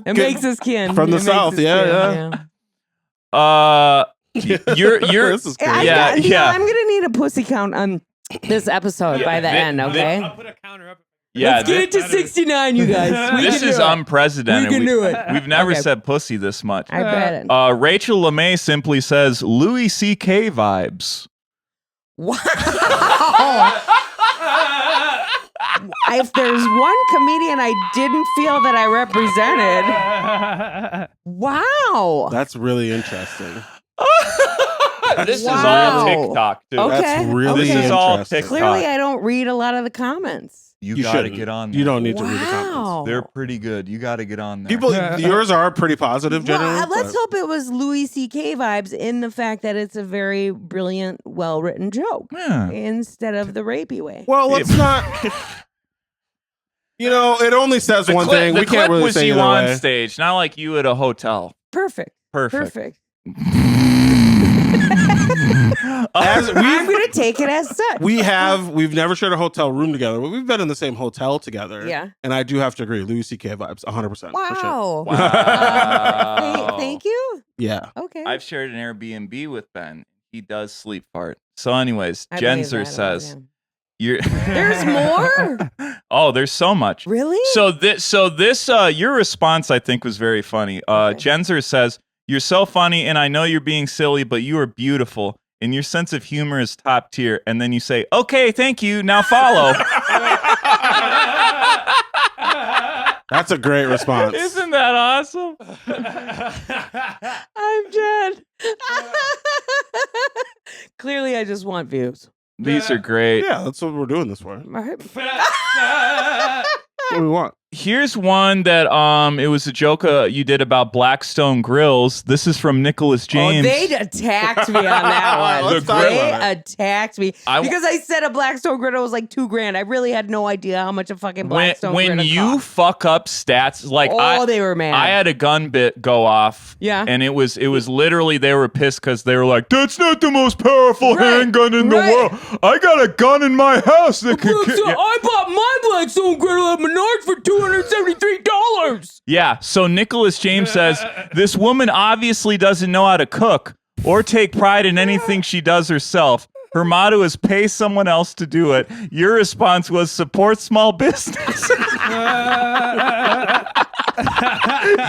It makes us kin. From the It makes South, us yeah. You're This is crazy. Yeah. I'm gonna need a pussy count on this episode by the end. Okay. I'll put a counter up. Yeah, Let's get it to 69, you guys. We this can is do it. unprecedented. We can do it. We've never Okay. said pussy this much. I bet it. Rachel LeMay simply says Louis C.K. vibes. Wow. If there's one comedian I didn't feel that I represented, wow. That's really interesting. This is Wow. all TikTok, too. Okay. That's really This is all interesting. TikTok. Clearly, I don't read a lot of the comments. You You gotta shouldn't. get on there. You don't need to read the comments. Wow. They're pretty good. You gotta get on there. People, yours are pretty positive, generally. Well, let's but- hope it was Louis C.K. vibes in the fact that it's a very brilliant, well-written joke Yeah. instead of the rapey way. Well, let's not. You know, it only says one thing. The We clip can't really was say you either on way. stage, not like you at a hotel. Perfect. Perfect. Perfect. As I'm gonna take it as such. we've never shared a hotel room together, but we've been in the same hotel together. Yeah. And I do have to agree, Louis C.K. vibes, 100%. For sure. Wow. Wow. Thank you. Yeah. Okay. I've shared an Airbnb with Ben. He does sleep fart. So, anyways, I believe Jenzer that says, about him. "You're." There's more? Oh, there's so much. Really? So this, your response, I think, was very funny. Okay. Jenzer says, "You're so funny, and I know you're being silly, but you are beautiful, and your sense of humor is top tier." And then you say, "Okay, thank you. Now follow." That's a great response. Isn't that awesome? I'm dead. Clearly, I just want views. These are great. Yeah, that's what we're doing this for. All right. What do we want? Here's one that it was a joke you did about Blackstone Grills. This is from Nicholas James. Oh, they attacked me on that one. Let's talk They about it. attacked me because I said a Blackstone griddle was like $2,000. I really had no idea how much a fucking Blackstone when griddle you cost. fuck up stats, like They were mad. I had a gun bit go off. Yeah. And it was literally they were pissed because they were like, "That's not the most powerful handgun in the world. I got a gun in my house that could kill." I bought my Blackstone griddle at Menards for $273. Yeah. So Nicholas James says this woman obviously doesn't know how to cook or take pride in anything she does herself. Her motto is pay someone else to do it. Your response was support small business.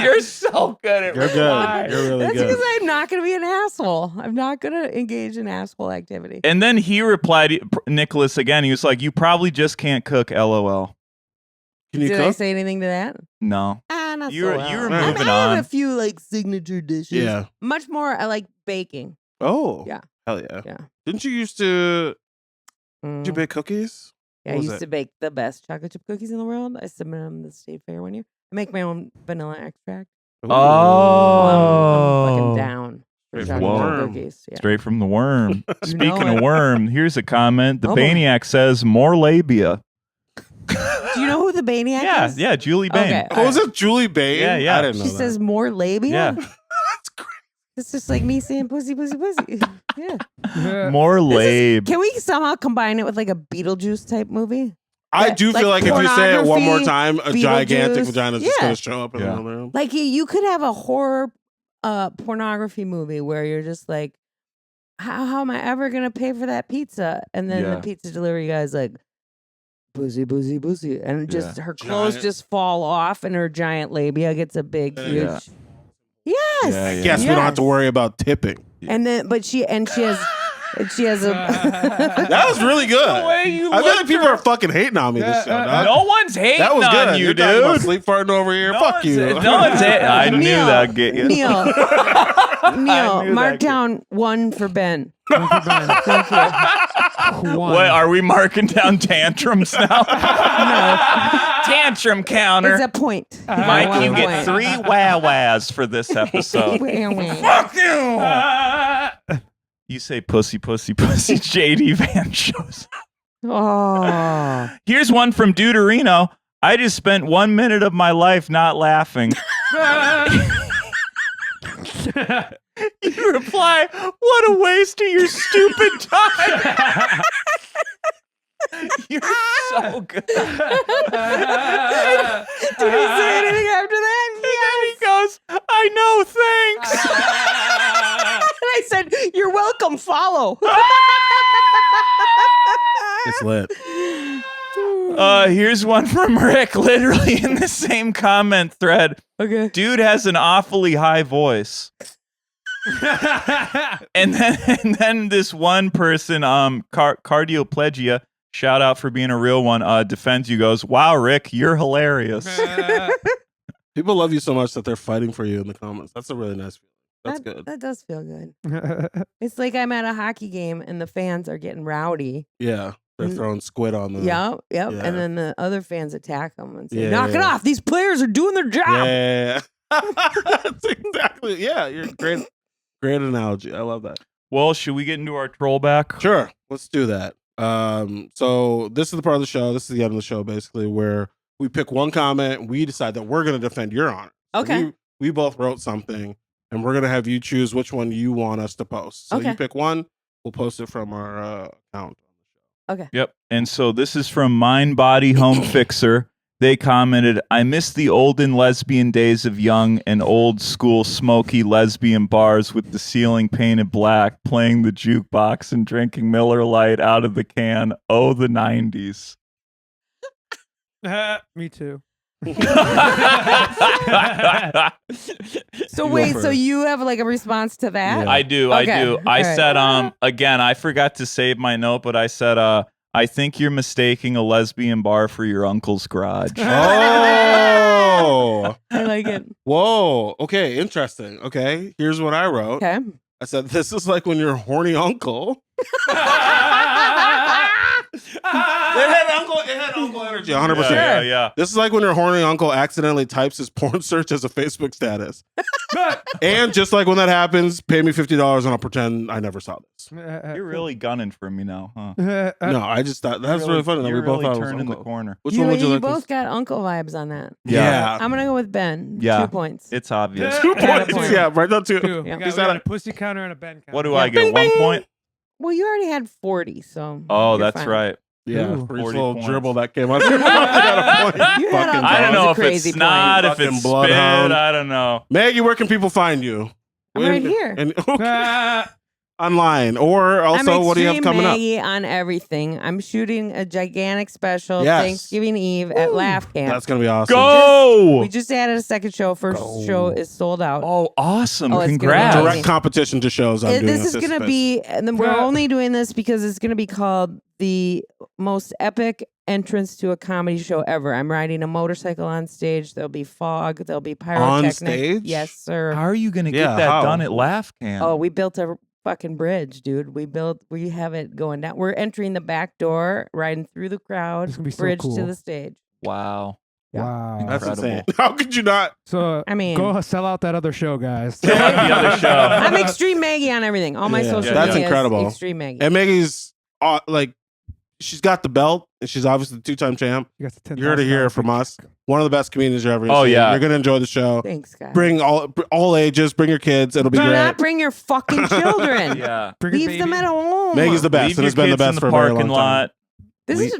You're so good at You're good. You're really That's good. because I'm not going to be an asshole. I'm not going to engage in asshole activity. And then he replied, Nicholas again, he was like, "You probably just can't cook, LOL." Can you Did cook? I say anything to that? No. Not You were- so well. you were I moving have on. a few like signature dishes. Yeah. Much more. I like baking. Oh. Yeah. Hell yeah. Yeah. Didn't you used to Mm. did you bake cookies? Yeah, I What was used it? to bake the best chocolate chip cookies in the world. I submitted them to the state fair one year. I make my own vanilla extract. Ooh. Oh. I'm fucking down for Straight from chocolate chip the worm. cookies. Yeah. Straight from the worm. Speaking it. of worm, here's a comment. The Oh, boy. Baniac says, "More labia." Do you know who the Baniac Yeah, is? yeah, Julie Bain. Okay. Oh, was it Julie Bain? Yeah, yeah. I didn't know She that. says more labia? Yeah. That's great. It's just like me saying pussy, pussy, pussy. Yeah. More labe. Can we somehow combine it with like a Beetlejuice type movie? I Yeah, do feel like like if you say it one more pornography, time, a gigantic Beetlejuice. vagina is just Yeah. going to show up in Yeah. another room. Like you could have a horror pornography movie where you're just like, how am I ever gonna pay for that pizza? And then Yeah. the pizza delivery guy's like, pussy, pussy, pussy, and just her clothes Giant. just fall off, and her giant labia gets a big, huge. Yeah. Yes. Yeah, yeah. Guess we don't have to Yes. worry about tipping. And then, but she has a. That was really good. I feel like people are fucking hating on me this show, dog. No one's hating That was on good. you, You're talking about dude. sleep farting over here. Fuck you. No one's hating. I knew Neil, that'd get you. Neil, knew mark that. down 1 for Ben. Thank you. One. What, are we marking down tantrums now? Tantrum counter. It's a point. Mike, you One get point. 3 wah-wahs for this episode. Fuck you! You say pussy, pussy, pussy. JD Van shows. Oh. Here's one from Deuterino. I just spent 1 minute of my life not laughing. You reply, "What a waste of your stupid time." You're so good. Did he say anything after that? And then he goes, "I know, thanks." And I said, "You're welcome. Follow." It's lit. Here's one from Rick, literally in the same comment thread. Okay. Dude has an awfully high voice. and then this one person, cardioplegia, shout out for being a real one, defends you, goes, "Wow, Rick, you're hilarious." People love you so much that they're fighting for you in the comments. That's a really nice feeling. That's good. That does feel good. It's like I'm at a hockey game and the fans are getting rowdy. Yeah. They're throwing squid on them. Yep. Yeah. And then the other fans attack them and say, Yeah, "Knock it yeah. off. These players are doing their job." Yeah. That's exactly. Yeah. You're great. Great analogy. I love that. Well, should we get into our troll back? Sure. Let's do that. So this is the part of the show. This is the end of the show, basically, where we pick one comment and we decide that we're going to defend your honor. So Okay. we both wrote something and we're going to have you choose which one you want us to post. So Okay. you pick one. we'll post it from our account. Okay. Yep. And so this is from Mind Body Home Fixer. They commented, I miss the olden lesbian days of young and old school smoky lesbian bars with the ceiling painted black, playing the jukebox and drinking Miller Lite out of the can. Oh, the 90s. Me too. So wait, so you have like a response to that? Yeah. I do. Okay. I do. I All right. said, again, I forgot to save my note, but I said, I think you're mistaking a lesbian bar for your uncle's garage. Oh. I like it. Whoa. Okay. Interesting. Okay. Here's what I wrote. Okay. I said, this is like when your horny uncle. It had uncle energy, 100%. Yeah. This is like when your horny uncle accidentally types his porn search as a Facebook status. And just like when that happens, pay me $50 and I'll pretend I never saw this. You're really gunning for me now, huh? No, I just thought that's really funny that we You're both really thought it was turning the uncle. corner. Which one would you like? both got uncle vibes on that. Yeah. I'm gonna go with Ben. Yeah. 2 points. It's obvious. 2 got a points. point. Yeah, right. Not 2. Two. Yeah. We Is got that a pussy counter and a Ben counter. What do I get? 1 point? Well, you already had 40, so. Oh, you're that's fine. right. Yeah, Ooh. for each 40 little points. dribble that came out. You got a point. You had Fucking a- I don't dog. know That was if a it's crazy snot, if point. it's Fucking spit. bloodhound. I don't know. Maggie, where can people find you? I'm right here. And, online. Or also, what do you have coming Maggie on everything. I'm shooting a gigantic special Yes. Thanksgiving Eve at Laugh up? Camp. That's going to be awesome. Go! We just added a second show. First show is sold out. Oh, awesome. Oh, it's gonna be Congrats. amazing. Direct competition to shows I'm doing. This is going to be, and then we're Yeah. only doing this because it's going to be called the most epic entrance to a comedy show ever. I'm riding a motorcycle on stage. There'll be fog. There'll be pyrotechnics. stage? Yes, sir. How are you going to Yeah, get that how? done at Laugh Camp? Oh, we built a fucking bridge, dude. We have it going down. We're entering the back door, riding through the crowd, It's gonna be so bridge to cool. the stage. Wow. Wow. That's Incredible. insane. How could you not? So I mean- go sell out that other show, guys. The other show. I'm Extreme Maggie on everything. All my Yeah. social That's media incredible. is Extreme Maggie. And Maggie's like, she's got the belt, and she's obviously the 2-time champ. You got the You're going to hear it from us. One of the best comedians you're ever Oh, see. yeah. You're going to enjoy the show. Thanks, guys. Bring all ages. Bring your kids. It'll be Do great. not bring your fucking children. Yeah. Leave them at home. Maggie's the best, Leave and your has been the kids in best the for a very parking long time. lot. Maybe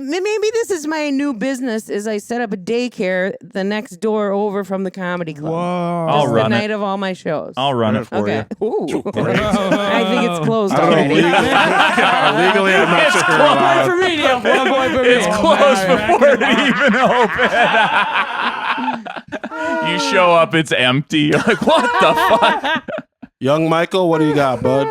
this is my new business. Is I set up a daycare the next door over from the comedy club. Whoa. I'll Just run the it. night of all my shows. I'll run it for Okay. you. Ooh. Great. I think it's closed I don't know. already. Legally, I'm not sure. you're One point allowed. for me, Neil. 1 point for me. It's closed before it even opened. You show up, it's empty. You're like, what the fuck? Young Michael, what do you got, bud?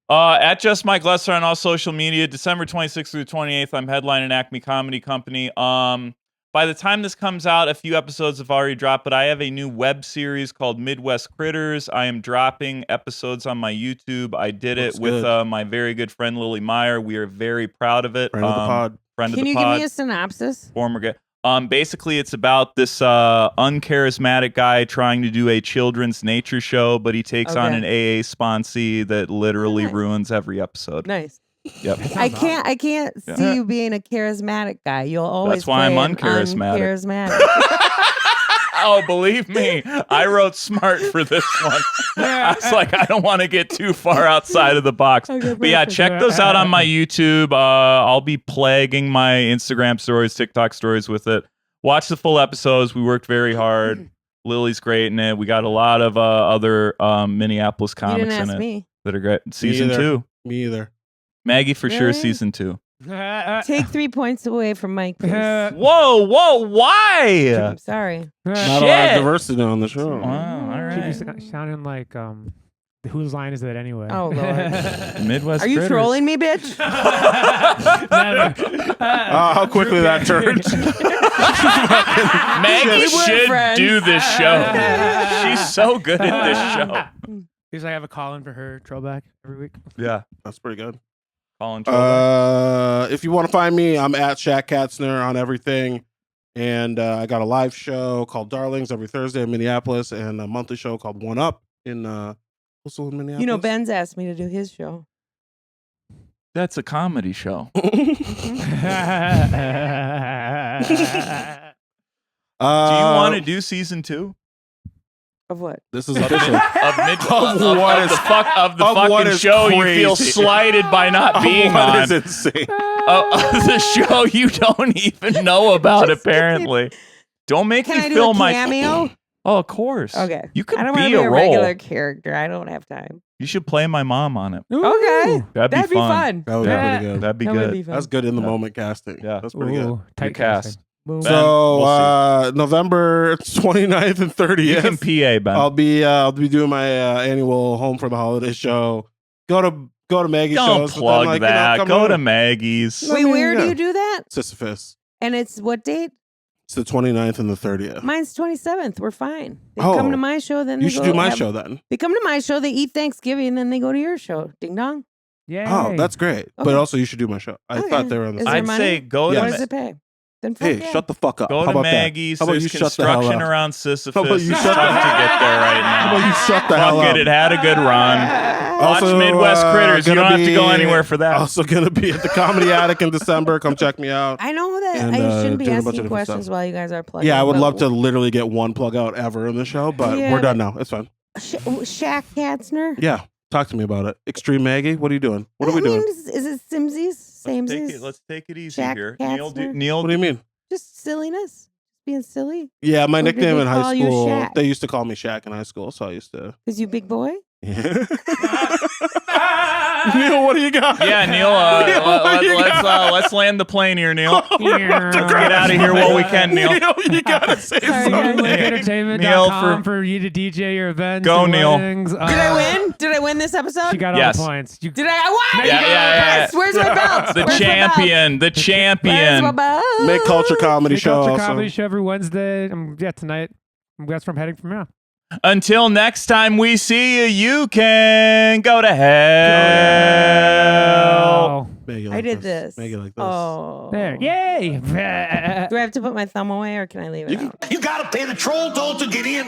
At Just Mike Lesser on all social media, December 26th through 28th, I'm headlining Acme Comedy Company. By the time this comes out, a few episodes have already dropped, but I have a new web series called Midwest Critters. I am dropping episodes on my YouTube. I did Looks it with good. my very good friend Lily Meyer. We are very proud of it. Friend of the pod. Friend of Can the you pod. give me a synopsis? Former guy. Basically, it's about this uncharismatic guy trying to do a children's nature show, but he takes on an AA sponsee that literally Nice. ruins every episode. Nice. Yep. I can't Yeah. see you being a charismatic guy. You'll always That's why I'm play an uncharismatic. uncharismatic. Oh, believe me, I wrote smart for this one. I was like, I don't want to get too far outside of the box. Okay, But yeah, perfect. check those out on my YouTube. I'll be plaguing my Instagram stories, TikTok stories with it. Watch the full episodes. We worked very hard. Lily's great in it. We got a lot of other Minneapolis You comics didn't in ask it me. that are great. Season either. 2. Me either. Maggie for sure, Really? season 2. Take 3 points away from Mike, please. Whoa, why? I'm sorry. Not a lot of Shit. diversity on the show. Wow, all Should be right. sounding like whose line is that anyway? Oh, Lord. Midwest Are you Critters. trolling me, bitch? How quickly that turned. Maggie We were should friends. do this show. She's so good at this show. He's like, I have a call in for her throwback every week. Yeah. That's pretty good. Colin Trollholepod. If you want to find me, I'm at Shaq Katzner on everything. And I got a live show called Darlings every Thursday in Minneapolis and a monthly show called One Up in also in Minneapolis. You know, Ben's asked me to do his show. That's a comedy show. Do Do you want to do season 2? Of what? This is official. Of the fucking show you feel slighted by not being What on. is insane? Of the show you don't even know about, apparently. Don't make Can me I do fill a my cameo? Oh, of course. Okay. You could I don't want be to be a a role. regular character. I don't have time. You should play my mom on it. Okay. That'd be fun. That would be pretty good. That'd be That good. would be fun. That's good in the moment casting. Yeah. That's pretty good. Tight cast. Boom. Ben, So we'll November 29th and 30th. You can PA, Ben. I'll be doing my annual Home for the Holidays show. Go to Maggie's Don't shows. plug that. Go to Maggie's. Wait, where do you do that? Sisyphus. And it's what date? It's the 29th and the 30th. Mine's 27th. We're fine. They Oh. come to my show, then You they should go do my have- show then. They come to my show, they eat Thanksgiving, and then they go to your show. Ding dong. Yay. Oh, that's great. But Okay. also, you should do my show. I Okay. thought they were on the Is same. there I'd money? say go Yes. What to does it pay? Then fuck Hey, yeah. shut the fuck up. Go How to about Maggie's. That? How about There's you shut the hell construction up? around Sisyphus. How about you It's shut tough the- to get there right now. How about you shut the hell Fuck up? it. It had a good run. Watch Also, Midwest Critters. You gonna don't have to go be- anywhere for that. Also gonna be at the Comedy Attic in December. Come check me out. I know that And, I shouldn't be doing a bunch of asking different questions stuff. while you guys are plugging. Yeah, I would but love to literally get one plug out ever in the show, but Yeah. we're done now. It's fine. Shaq Katzner. Yeah, talk to me about it. Extreme Maggie, what are you doing? What are we doing? Is it Simsies? Samesies? Let's take it easy Shaq here. Katzner? Neil, What do you mean? Just silliness. Being silly. Yeah, my Or did nickname they in call high you school, Shaq? they used to call me Shaq in high school, so I used to. Is you big boy? Yeah. Neil, what do you got? Yeah, Neil. Let's land the plane here, Neil. Get out of here while we can, Neil. Neil, you gotta say Sorry, something. guys. Entertainment.com for you to DJ your events. Go, and Neil. weddings. Did I win? Did I win this episode? She got all Yes. the points. You, Did I win? Yeah. Where's my belt? The Where's champion. The My belt? Where's my champion. belt? Make Culture Comedy Big Show Culture also. Comedy Show every Wednesday. Tonight. That's where I'm heading from now. Until next time we see you, you can go to hell. Make it I like did this. Make it like this. Oh. There. Yay. Do I have to put my thumb away or can I leave it out? You gotta pay the troll toll to get in.